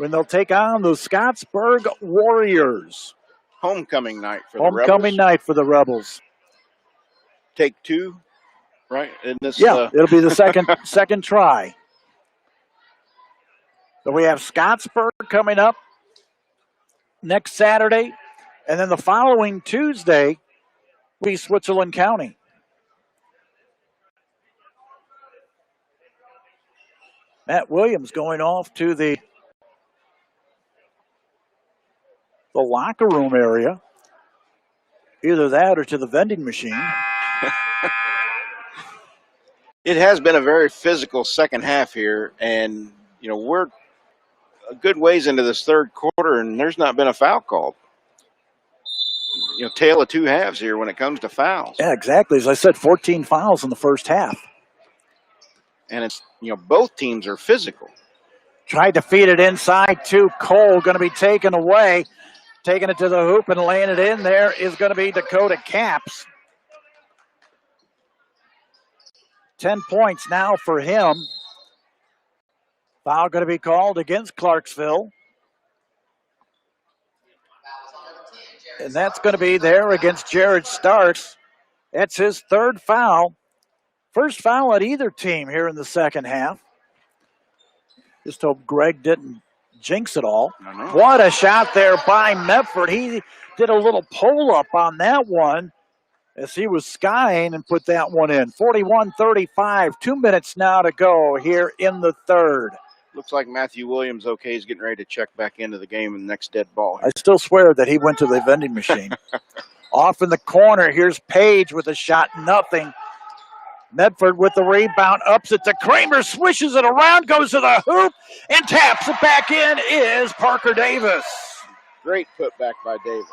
when they'll take on the Scottsburg Warriors. Homecoming night for the Homecoming Rebels. night for the Rebels. Take two, right? In this, Yeah, it'll be the second try. So we have Scottsburg coming up next Saturday, and then the following Tuesday, we Switzerland County. Matt Williams going off to the locker room area. Either that or to the vending machine. It has been a very physical second half here, and we're a good ways into this third quarter, and there's not been a foul called. Tale of two halves here when it comes to fouls. Yeah, exactly. As I said, 14 fouls in the first half. And it's, both teams are physical. Tried to feed it inside to Cole, going to be taken away. Taking it to the hoop and laying it in there is going to be Dakota Capps. 10 points now for him. Foul going to be called against Clarksville. And that's going to be there against Jared Starks. That's his third foul. First foul at either team here in the second half. Just hope Greg didn't jinx it all. What a shot there by Medford. He did a little pull-up on that one as he was skying and put that one in. 41-35, 2 minutes now to go here in the third. Looks like Matthew Williams, is getting ready to check back into the game in the next dead ball. I still swear that he went to the vending machine. Off in the corner, here's Page with a shot, nothing. Medford with the rebound, ups it to Kramer, swishes it around, goes to the hoop, and taps it back in is Parker Davis. Great putback by Davis.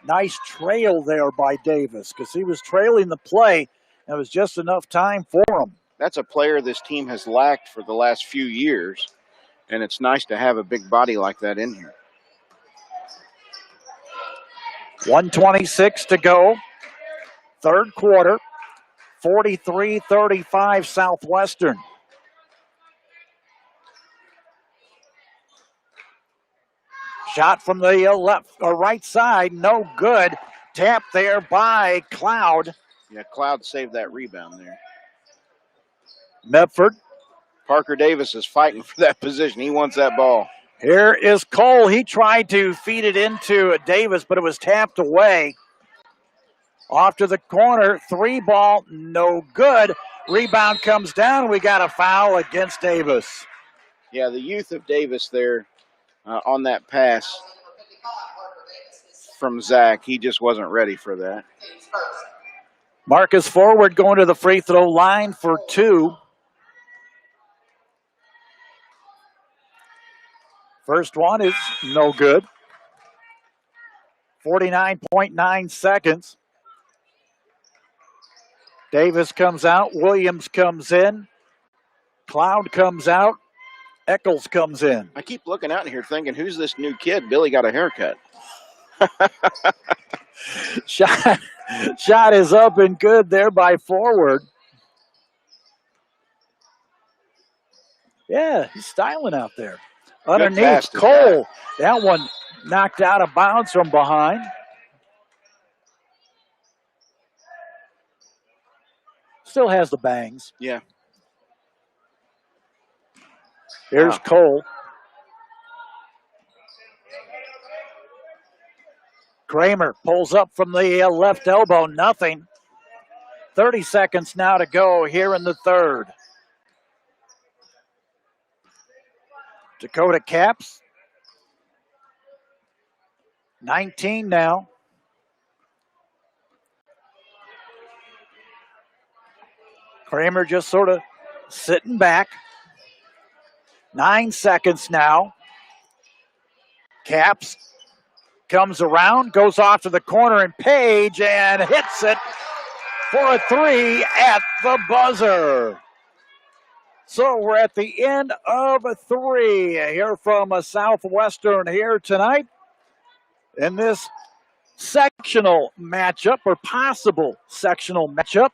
Nice trail there by Davis because he was trailing the play, and it was just enough time for him. That's a player this team has lacked for the last few years, and it's nice to have a big body like that in here. 1:26 to go, third quarter. 43-35 Southwestern. Shot from the left or right side, no good. Tap there by Cloud. Yeah, Cloud saved that rebound there. Medford. Parker Davis is fighting for that position. He wants that ball. Here is Cole. He tried to feed it into Davis, but it was tapped away. Off to the corner, three ball, no good. Rebound comes down. We got a foul against Davis. Yeah, the youth of Davis there on that pass from Zach. He just wasn't ready for that. Marcus Forward going to the free throw line for two. First one is no good. 49.9 seconds. Davis comes out. Williams comes in. Cloud comes out. Eccles comes in. I keep looking out here thinking, who's this new kid? Billy got a haircut. Shot is up and good there by Forward. Yeah, he's styling out there. Underneath, Cole. That one knocked out of bounds from behind. Still has the bangs. Yeah. Here's Cole. Kramer pulls up from the left elbow, nothing. 30 seconds now to go here in the third. Dakota Capps. 19 now. Kramer just sort of sitting back. 9 seconds now. Capps comes around, goes off to the corner, and Page and hits it for a three at the buzzer. So we're at the end of a three here from a Southwestern here tonight in this sectional matchup or possible sectional matchup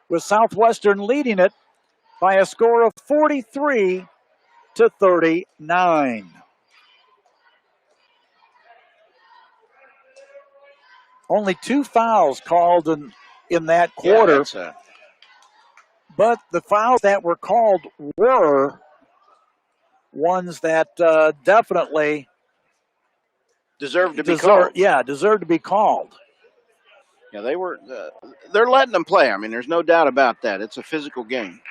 with Southwestern leading it by a score of 43-35. 39. Only 2 fouls called in that quarter. Yeah, but the fouls that were called were ones that definitely deserved to be called. Yeah, deserved to be called. Yeah, they're letting them play. I mean, there's no doubt about that. It's a physical game.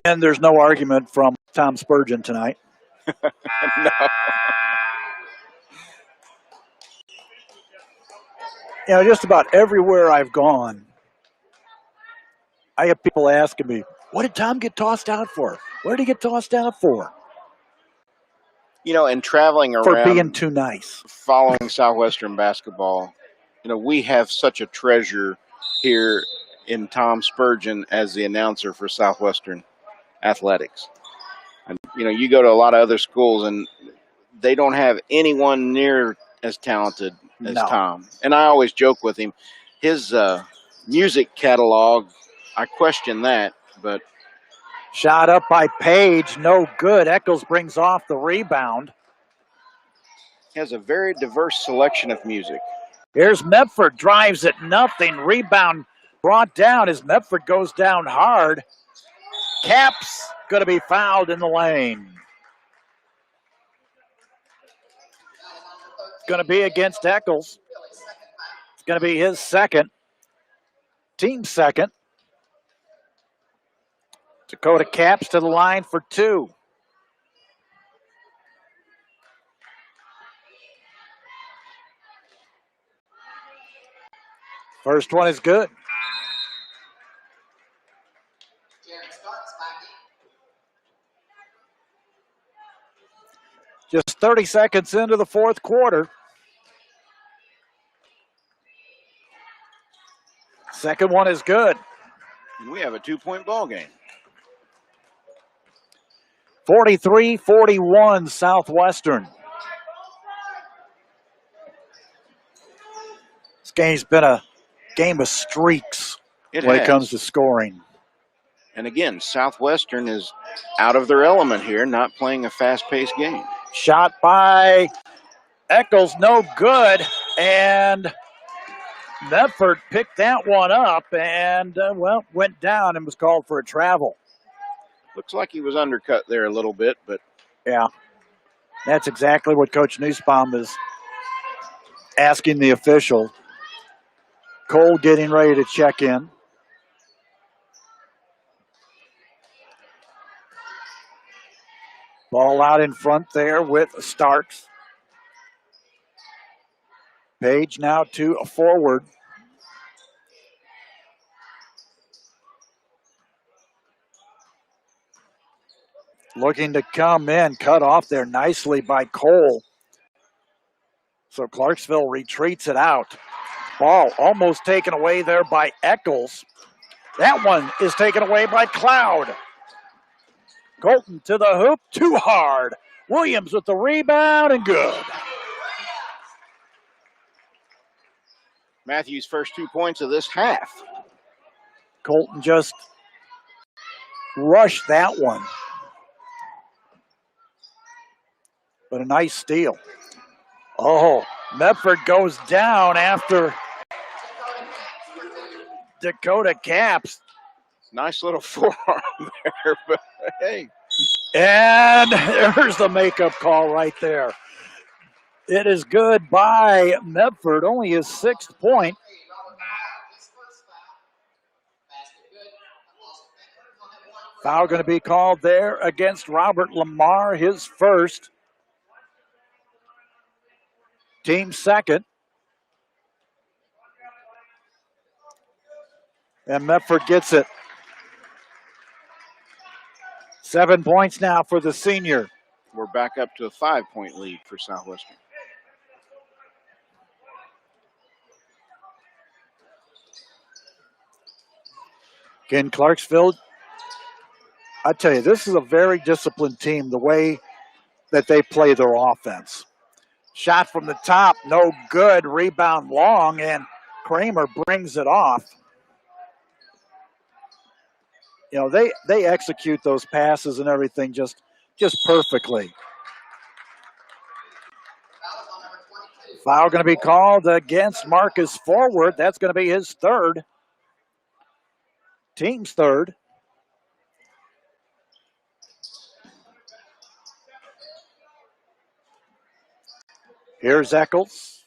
And there's no argument from Tom Spurgeon tonight. No. You know, just about everywhere I've gone, I have people asking me, what did Tom get tossed out for? What did he get tossed out for? You know, and traveling around. For being too nice. Following Southwestern basketball, you know, we have such a treasure here in Tom Spurgeon as the announcer for Southwestern athletics. And, you know, you go to a lot of other schools and they don't have anyone near as talented as Tom. And I always joke with him. His music catalog, I question that, but. Shot up by Page, no good. Eccles brings off the rebound. He has a very diverse selection of music. Here's Medford, drives it, nothing. Rebound brought down as Medford goes down hard. Cap's going to be fouled in the lane. It's going to be against Eccles. It's going to be his second. Team second. Dakota Caps to the line for 2. First one is good. Just 30 seconds into the fourth quarter. Second one is good. We have a 2-point ball game. 43-41 Southwestern. This game's been a game of streaks when it comes to scoring. And again, Southwestern is out of their element here, not playing a fast-paced game. Shot by Eccles, no good. And Medford picked that one up and, went down and was called for a travel. Looks like he was undercut there a little bit, but. Yeah, that's exactly what Coach Nussbaum is asking the official. Cole getting ready to check in. Ball out in front there with Starks. Page now to a forward. Looking to come in, cut off there nicely by Cole. So Clarksville retreats it out. Ball almost taken away there by Eccles. That one is taken away by Cloud. Colton to the hoop, too hard. Williams with the rebound and good. Matthews' first 2 points of this half. Colton just rushed that one. But a nice steal. Oh, Medford goes down after Dakota Caps. Nice little forearm there, but hey. And there's the makeup call right there. It is good by Medford, only his 6th point. Foul going to be called there against Robert Lamar, his first. Team second. And Medford gets it. 7 points now for the senior. We're back up to a 5-point lead for Southwestern. Again, Clarksville, I tell you, this is a very disciplined team, the way that they play their offense. Shot from the top, no good. Rebound long, and Kramer brings it off. they execute those passes and everything just perfectly. Foul going to be called against Marcus Forward. That's going to be his third. Team's third. Here's Eccles.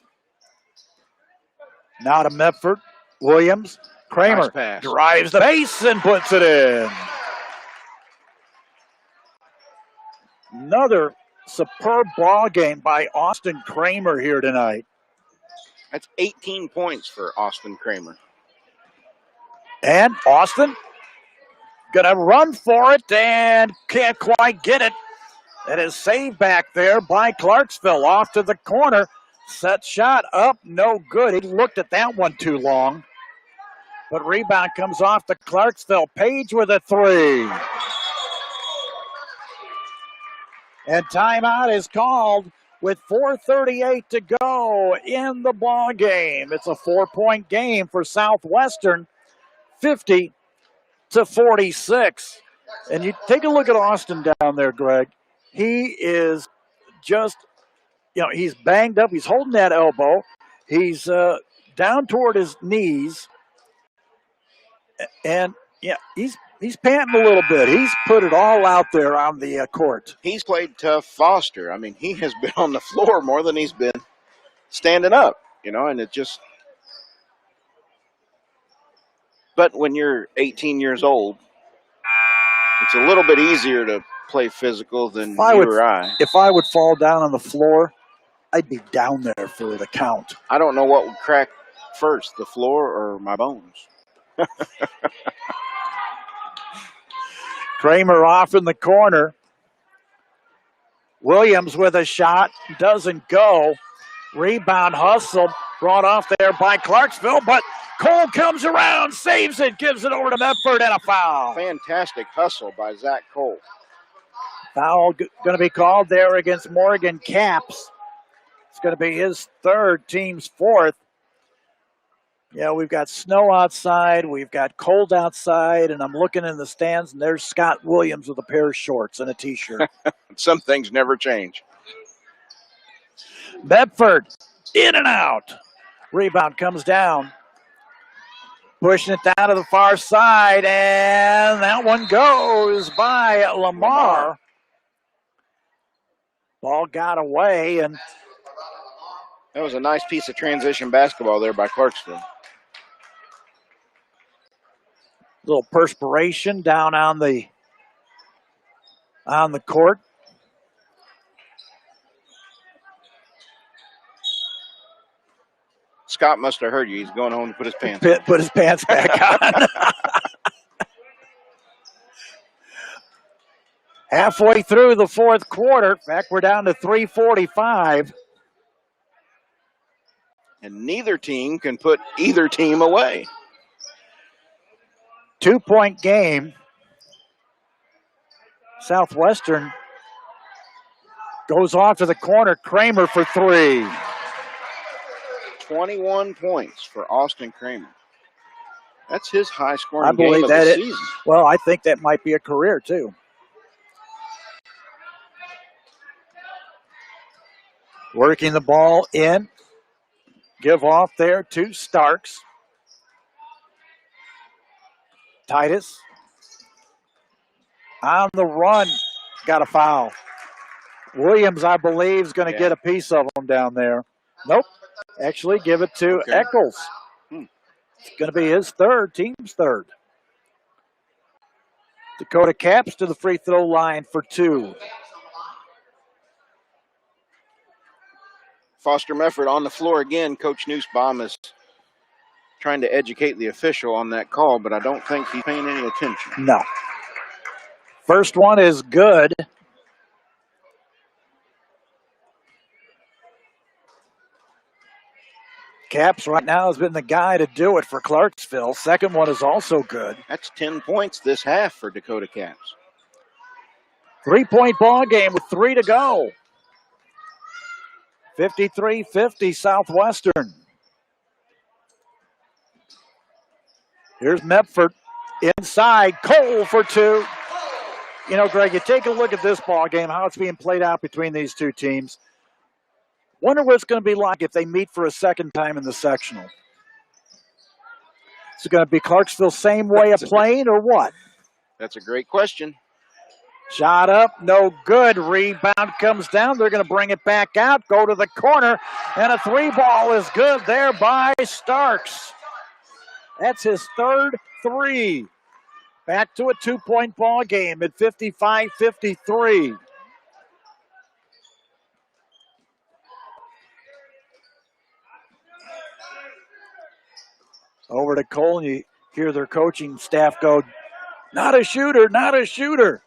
Now to Medford. Williams. Kramer nice drives the base and puts it in. Another superb ball game by Austin Kramer here tonight. That's 18 points for Austin Kramer. And Austin going to run for it and can't quite get it. It is saved back there by Clarksville off to the corner. Set shot up, no good. He looked at that one too long. But rebound comes off to Clarksville. Page with a three. And timeout is called with 4:38 to go in the ball game. It's a 4-point game for Southwestern, 50-46. And you take a look at Austin down there, Greg. He is just, he's banged up. He's holding that elbow. He's down toward his knees. And, he's panting a little bit. He's put it all out there on the court. He's played tough Foster. I mean, he has been on the floor more than he's been standing up, and it just. But when you're 18 years old, it's a little bit easier to play physical than you or I. If I would fall down on the floor, I'd be down there for the count. I don't know what would crack first, the floor or my bones. Kramer off in the corner. Williams with a shot. Doesn't go. Rebound hustle brought off there by Clarksville, but Cole comes around, saves it, gives it over to Medford, and a foul. Fantastic hustle by Zach Cole. Foul going to be called there against Morgan Caps. It's going to be his third, team's fourth. Yeah, we've got snow outside, we've got cold outside, and I'm looking in the stands, and there's Scott Williams with a pair of shorts and a T-shirt. Some things never change. Medford, in and out. Rebound comes down. Pushing it down to the far side, and that one goes by Lamar. Ball got away, and that was a nice piece of transition basketball there by Clarksville. Little perspiration down on the court. Scott must have heard you. He's going home to put his pants on. Put his pants back on. Halfway through the fourth quarter. In fact, we're down to 3:45. And neither team can put either team away. 2-point game. Southwestern goes off to the corner. Kramer for three. 21 points for Austin Kramer. That's his high scoring game of the season. Well, I think that might be a career too. Working the ball in. Give off there to Starks. Titus. On the run. Got a foul. Williams, I believe, is going to get a piece of him down there. Nope. Actually, give it to Eccles. It's going to be his third, team's third. Dakota Caps to the free throw line for two. Foster Mefford on the floor again. Coach Nussbaum is trying to educate the official on that call, but I don't think he's paying any attention. No. First one is good. Caps right now has been the guy to do it for Clarksville. Second one is also good. That's 10 points this half for Dakota Caps. 3-point ball game with 3 to go. 53-50 Southwestern. Here's Medford Inside, Cole for two. You know, Greg, you take a look at this ball game, how it's being played out between these two teams. Wonder what it's going to be like if they meet for a second time in the sectional. Is it going to be Clarksville same way of playing or what? That's a great question. Shot up, no good. Rebound comes down. They're going to bring it back out, go to the corner, and a three ball is good there by Starks. That's his third three. Back to a 2-point ball game at 55-53. Over to Cole, and you hear their coaching staff go, not a shooter, not a shooter.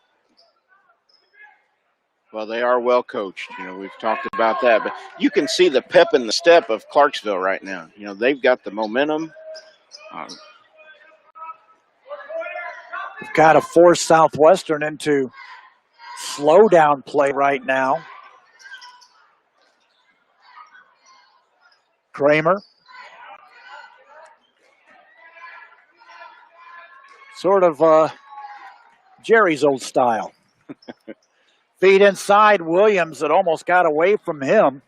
Well, they are well coached. You know, we've talked about that. But you can see the pep in the step of Clarksville right now. You know, they've got the momentum. We've got to force Southwestern into slow down play right now. Kramer. Sort of Jerry's old style. Feed inside Williams. It almost got away from him.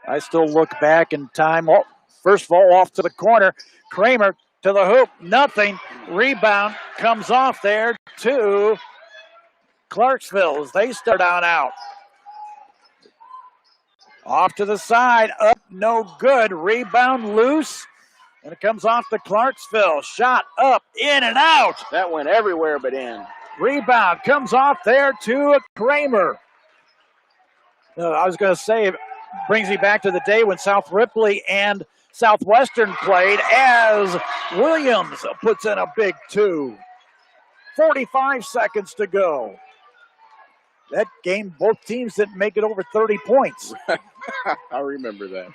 I still look back in time. Oh, first of all, off to the corner. Kramer to the hoop. Nothing. Rebound comes off there to Clarksville as they start on out. Off to the side. Up, no good. Rebound loose. And it comes off to Clarksville. Shot up, in and out. That went everywhere but in. Rebound comes off there to Kramer. I was going to say, it brings me back to the day when South Ripley and Southwestern played as Williams puts in a big two. 45 seconds to go. That game, both teams didn't make it over 30 points. I remember that.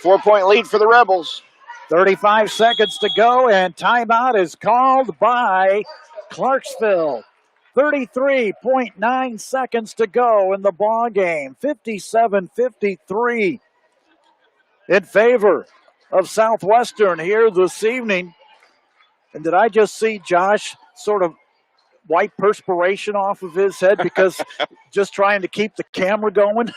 4-point lead for the Rebels. 35 seconds to go, and timeout is called by Clarksville. 33.9 seconds to go in the ball game. 57-53 in favor of Southwestern here this evening. And did I just see Josh sort of wipe perspiration off of his head because just trying to keep the camera going?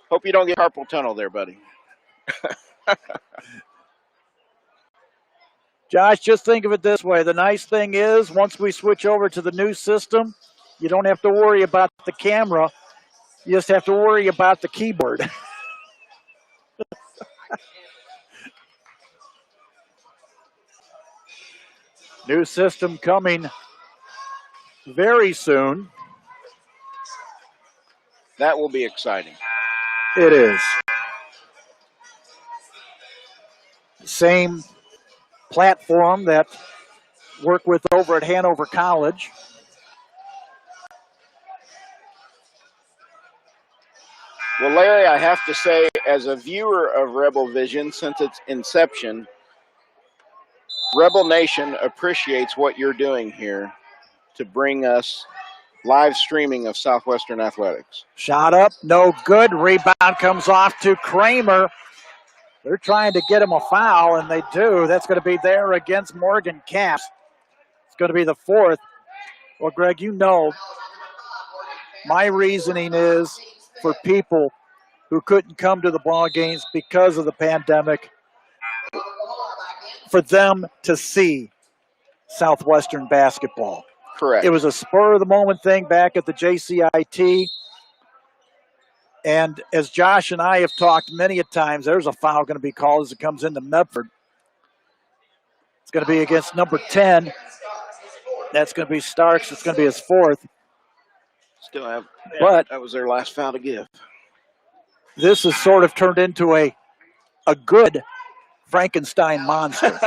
Hope you don't get carpal tunnel there, buddy. Josh, just think of it this way. The nice thing is, once we switch over to the new system, you don't have to worry about the camera. You just have to worry about the keyboard. New system coming very soon. That will be exciting. It is. Same platform that work with over at Hanover College. Well, Larry, I have to say, as a viewer of Rebel Vision since its inception, Rebel Nation appreciates what you're doing here to bring us live streaming of Southwestern athletics. Shot up, no good. Rebound comes off to Kramer. They're trying to get him a foul, and they do. That's going to be there against Morgan Caps. It's going to be the fourth. Well, Greg, you know, my reasoning is for people who couldn't come to the ball games because of the pandemic, for them to see Southwestern basketball. Correct. It was a spur-of-the-moment thing back at the JCIT. And as Josh and I have talked many a times, there's a foul going to be called as it comes into Medford. It's going to be against number 10. That's going to be Starks. It's going to be his fourth. Still have, but that was their last foul to give. This has sort of turned into a good Frankenstein monster.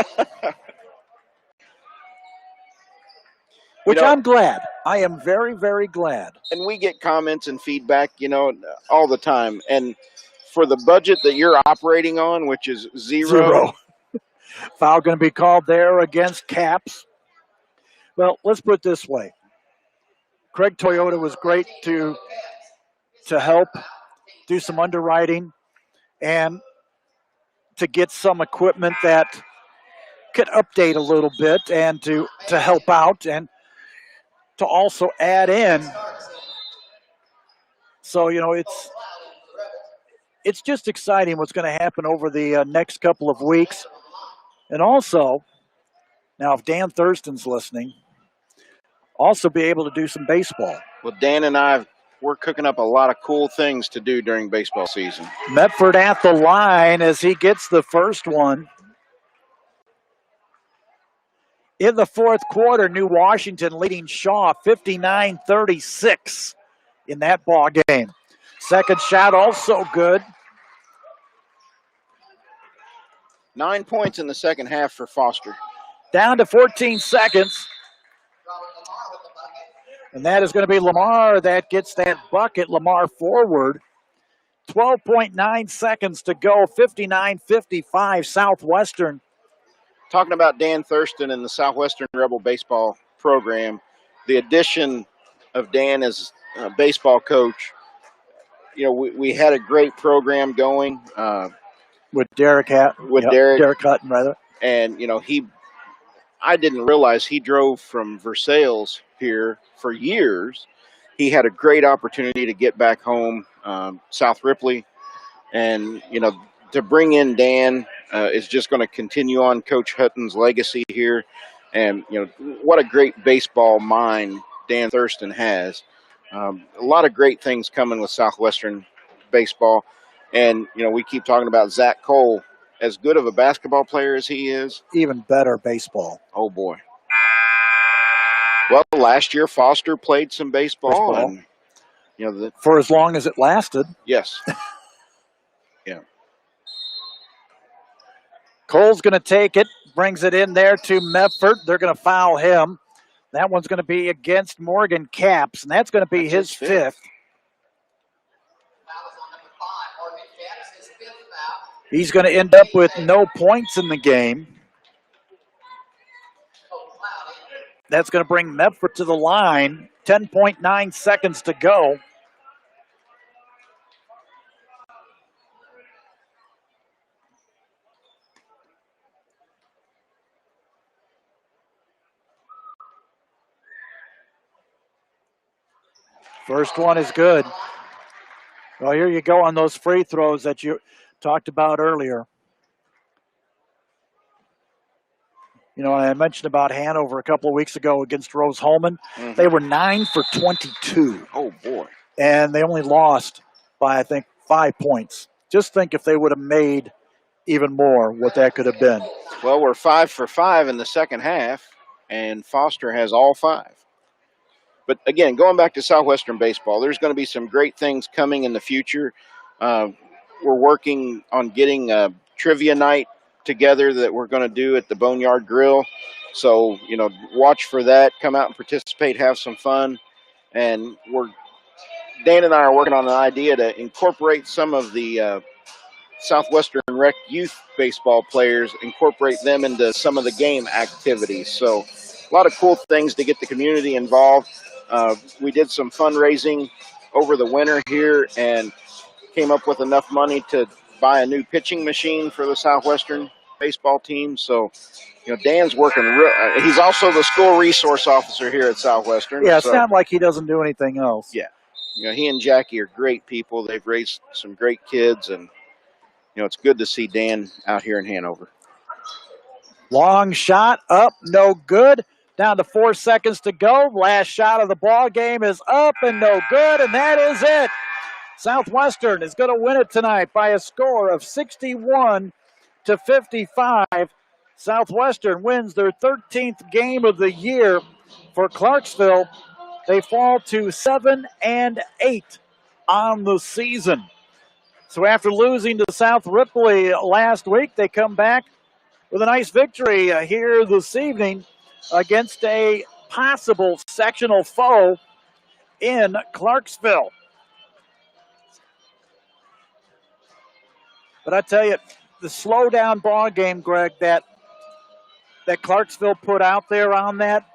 Which I'm glad. I am very, very glad. And we get comments and feedback, you know, all the time. And for the budget that you're operating on, which is zero. Foul going to be called there against Caps. Well, let's put it this way. Craig Toyota was great to help do some underwriting. And to get some equipment that could update a little bit and to help out and to also add in. So, it's just exciting what's going to happen over the next couple of weeks. And also, now if Dan Thurston's listening, also be able to do some baseball. Well, Dan and we're cooking up a lot of cool things to do during baseball season. Medford at the line as he gets the first one. In the fourth quarter, New Washington leading Shaw 59-36 in that ball game. Second shot also good. 9 points in the second half for Foster. Down to 14 seconds. And that is going to be Lamar that gets that bucket. Lamar forward. 12.9 seconds to go. 59-55 Southwestern. Talking about Dan Thurston and the Southwestern Rebel baseball program, the addition of Dan as a baseball coach, we had a great program going. With Derek Hutton. Derek Hutton, rather. And, I didn't realize he drove from Versailles here for years. He had a great opportunity to get back home, South Ripley. And, to bring in Dan is just going to continue on Coach Hutton's legacy here. And, what a great baseball mind Dan Thurston has. A lot of great things coming with Southwestern baseball. And, we keep talking about Zach Cole. As good of a basketball player as he is. Even better baseball. Oh, boy. Well, last year Foster played some baseball. And, for as long as it lasted. Yes. Yeah. Cole's going to take it, brings it in there to Medford. They're going to foul him. That one's going to be against Morgan Capps, and that's going to be his fifth. He's going to end up with no points in the game. That's going to bring Medford to the line. 10.9 seconds to go. First one is good. Well, here you go on those free throws that you talked about earlier. I mentioned about Hanover a couple of weeks ago against Rose Holman. Mm-hmm. They were 9 for 22. Oh, boy. And they only lost by, I think, 5 points. Just think if they would have made even more, what that could have been. Well, we're 5 for 5 in the second half, and Foster has all 5. But, again, going back to Southwestern baseball, there's going to be some great things coming in the future. We're working on getting a trivia night together that we're going to do at the Boneyard Grill. So, watch for that. Come out and participate, have some fun. And Dan and I are working on an idea to incorporate some of the Southwestern Rec youth baseball players, incorporate them into some of the game activities. So, a lot of cool things to get the community involved. We did some fundraising over the winter here and came up with enough money to buy a new pitching machine for the Southwestern baseball team. So, Dan's working he's also the school resource officer here at Southwestern. Yeah, it's not like he doesn't do anything else. Yeah. He and Jackie are great people. They've raised some great kids, and, it's good to see Dan out here in Hanover. Long shot up, no good. Down to 4 seconds to go. Last shot of the ball game is up and no good, and that is it. Southwestern is going to win it tonight by a score of 61-55. Southwestern wins their 13th game of the year. For Clarksville, they fall to 7-8 on the season. So after losing to South Ripley last week, they come back with a nice victory here this evening against a possible sectional foe in Clarksville. But I tell you, the slow-down ball game, Greg, that Clarksville put out there on that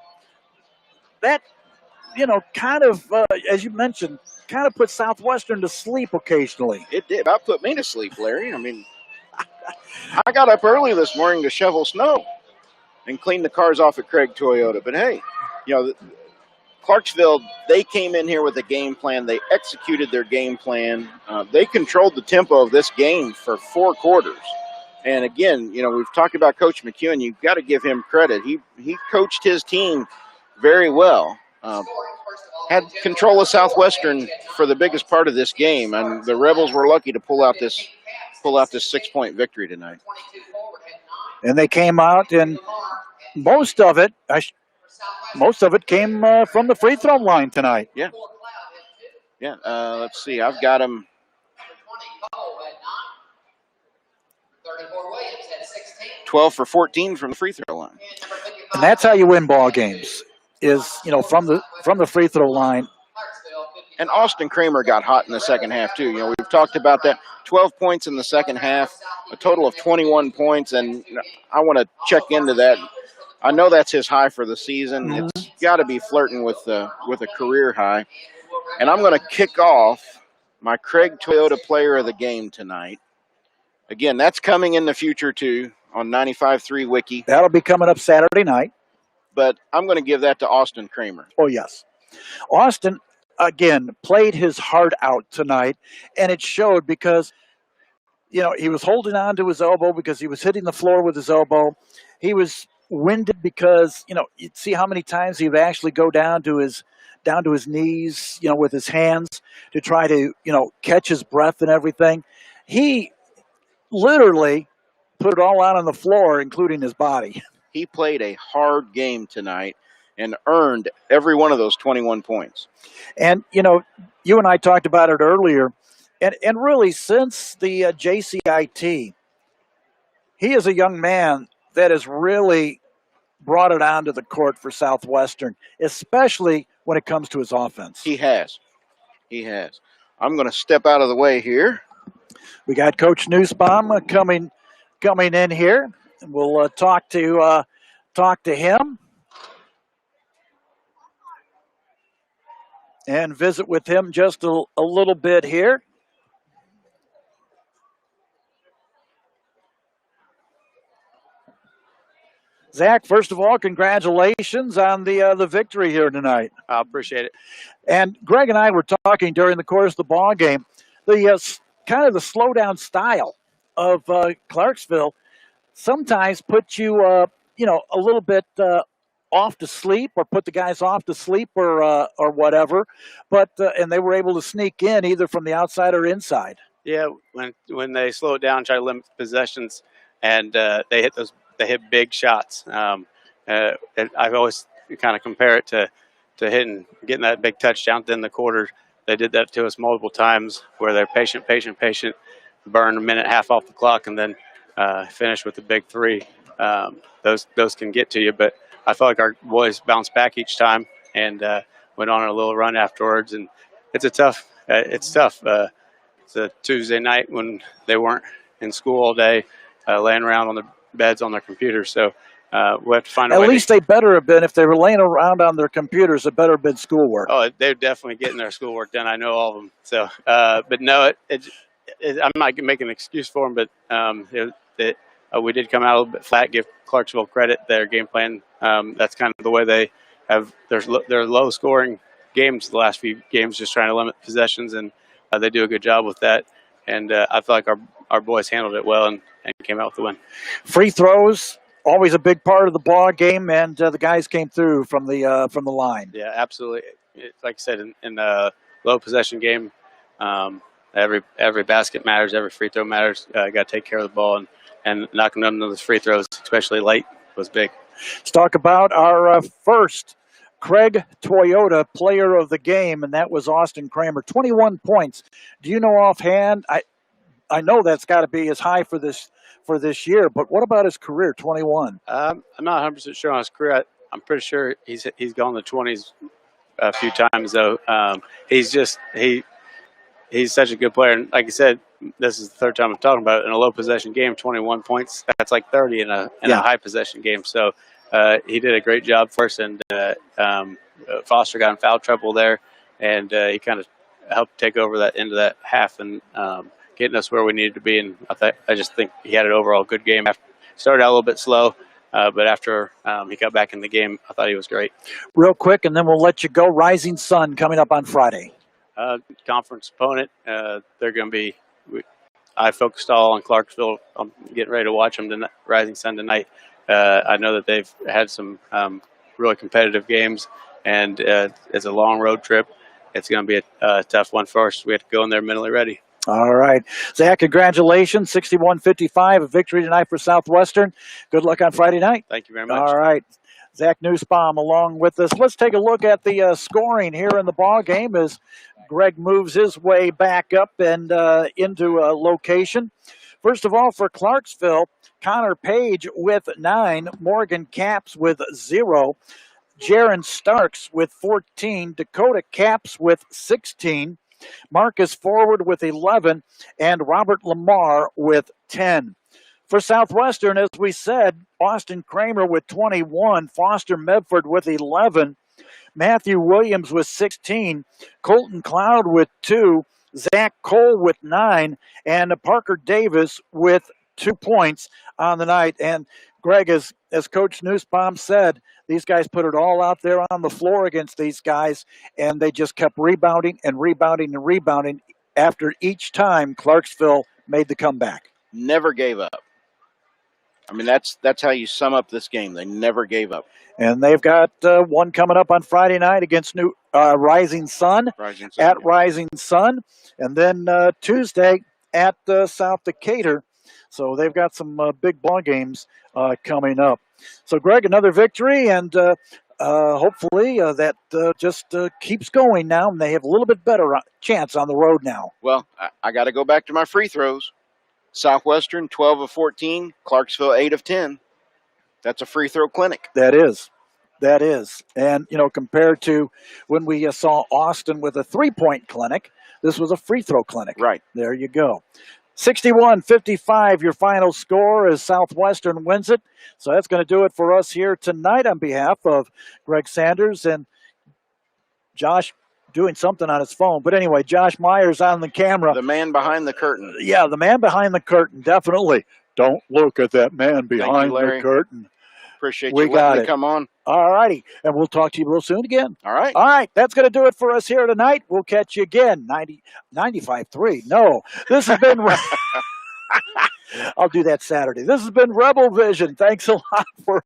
kind of, as you mentioned, kind of put Southwestern to sleep occasionally. It did. About put me to sleep, Larry. I mean, I got up early this morning to shovel snow and clean the cars off at Craig Toyota. But hey, Clarksville, they came in here with a game plan. They executed their game plan. They controlled the tempo of this game for 4 quarters. And again, we've talked about Coach McEwen. You've got to give him credit. He coached his team very well. Had control of Southwestern for the biggest part of this game, and the Rebels were lucky to pull out this 6-point victory tonight. And they came out, and most of it came from the free throw line tonight. Yeah. Let's see. I've got them. 12 for 14 from the free throw line. And that's how you win ball games, is from the free throw line. And Austin Kramer got hot in the second half too. We've talked about that. 12 points in the second half, a total of 21 points, and I want to check into that. I know that's his high for the season. Mm-hmm. It's got to be flirting with a career high. And I'm going to kick off my Craig Toyota Player of the Game tonight. Again, that's coming in the future too on 95.3 Wiki. That'll be coming up Saturday night. But I'm going to give that to Austin Kramer. Oh, yes. Austin, again, played his heart out tonight, and it showed because, he was holding on to his elbow because he was hitting the floor with his elbow. He was winded because, you'd see how many times he would actually go down to his knees, with his hands to try to, catch his breath and everything. He literally put it all out on the floor, including his body. He played a hard game tonight and earned every one of those 21 points. And, you and I talked about it earlier, and really since the JCIT, he is a young man that has really brought it onto the court for Southwestern, especially when it comes to his offense. He has. I'm going to step out of the way here. We got Coach Nussbaum coming in here. We'll talk to him and visit with him just a little bit here. Zach, first of all, congratulations on the victory here tonight. I appreciate it. And Greg and I were talking during the course of the ball game, the kind of the slow down style of Clarksville sometimes put you, a little bit off to sleep, or put the guys off to sleep, or whatever. But and they were able to sneak in either from the outside or inside. Yeah, when they slow it down, try to limit possessions, and they hit big shots. I always kind of compare it to getting that big touchdown in the quarter. They did that to us multiple times, where they're patient, burn a minute and a half off the clock, and then finish with the big three. Those can get to you, but I felt like our boys bounced back each time and went on a little run afterwards. And it's tough. It's a Tuesday night when they weren't in school all day, laying around on their beds on their computers. So we have to find a way. At least they better have been, if they were laying around on their computers, it better have been schoolwork. Oh, they're definitely getting their schoolwork done. I know all of them. So, but no, I'm not making an excuse for them, but we did come out a little bit flat. Give Clarksville credit, their game plan. That's kind of the way they have. They're low scoring games the last few games, just trying to limit possessions, and they do a good job with that. And I feel like our boys handled it well and came out with the win. Free throws, always a big part of the ball game, and the guys came through from the line. Yeah, absolutely. Like I said, in a low possession game, every basket matters, every free throw matters. Got to take care of the ball, and knocking down those free throws, especially late, was big. Let's talk about our first Craig Toyota Player of the Game, and that was Austin Kramer, 21 points. Do you know offhand? I know that's got to be as high for this year, but what about his career, 21? I'm not 100% sure on his career. I'm pretty sure he's gone the 20s a few times, though. He's such a good player. And like I said, this is the third time I'm talking about it. In a low possession game, 21 points, that's like 30 in a high possession game. So he did a great job for us, and Foster got in foul trouble there, and he kind of helped take over that into that half and getting us where we needed to be. And I just think he had an overall good game. Started out a little bit slow, but after he got back in the game, I thought he was great. Real quick, and then we'll let you go. Rising Sun coming up on Friday. Conference opponent. They're going to be. I focused all on Clarksville. I'm getting ready to watch them tonight, Rising Sun tonight. I know that they've had some really competitive games, and it's a long road trip. It's going to be a tough one for us. We have to go in there mentally ready. All right. Zach, congratulations. 61-55, a victory tonight for Southwestern. Good luck on Friday night. Thank you very much. All right. Zach Nussbaum along with us. Let's take a look at the scoring here in the ball game as Greg moves his way back up and into a location. First of all, for Clarksville, Connor Page with 9, Morgan Capps with 0, Jaron Starks with 14, Dakota Capps with 16, Marcus Forward with 11, and Robert Lamar with 10. For Southwestern, as we said, Austin Kramer with 21, Foster Medford with 11, Matthew Williams with 16, Colton Cloud with 2, Zach Cole with 9, and Parker Davis with 2 points on the night. And Greg, as Coach Nussbaum said, these guys put it all out there on the floor against these guys, and they just kept rebounding and rebounding and rebounding after each time Clarksville made the comeback. Never gave up. I mean, that's how you sum up this game. They never gave up. And they've got one coming up on Friday night against Rising Sun at Rising Sun. And then Tuesday at South Decatur. So they've got some big ball games coming up. So, Greg, another victory, and hopefully that just keeps going now, and they have a little bit better chance on the road now. Well, I got to go back to my free throws. Southwestern, 12 of 14. Clarksville, 8 of 10. That's a free throw clinic. That is. And, compared to when we saw Austin with a three-point clinic, this was a free throw clinic. Right. There you go. 61-55, your final score as Southwestern wins it. So that's going to do it for us here tonight on behalf of Greg Sanders and Josh doing something on his phone. But anyway, Josh Myers on the camera. The man behind the curtain. Yeah, the man behind the curtain, definitely. Don't look at that man behind the curtain. Appreciate you letting me come on. All righty. And we'll talk to you real soon again. All right. All right. That's going to do it for us here tonight. We'll catch you again. 95.3. No. This has been... I'll do that Saturday. This has been Rebel Vision. Thanks a lot for...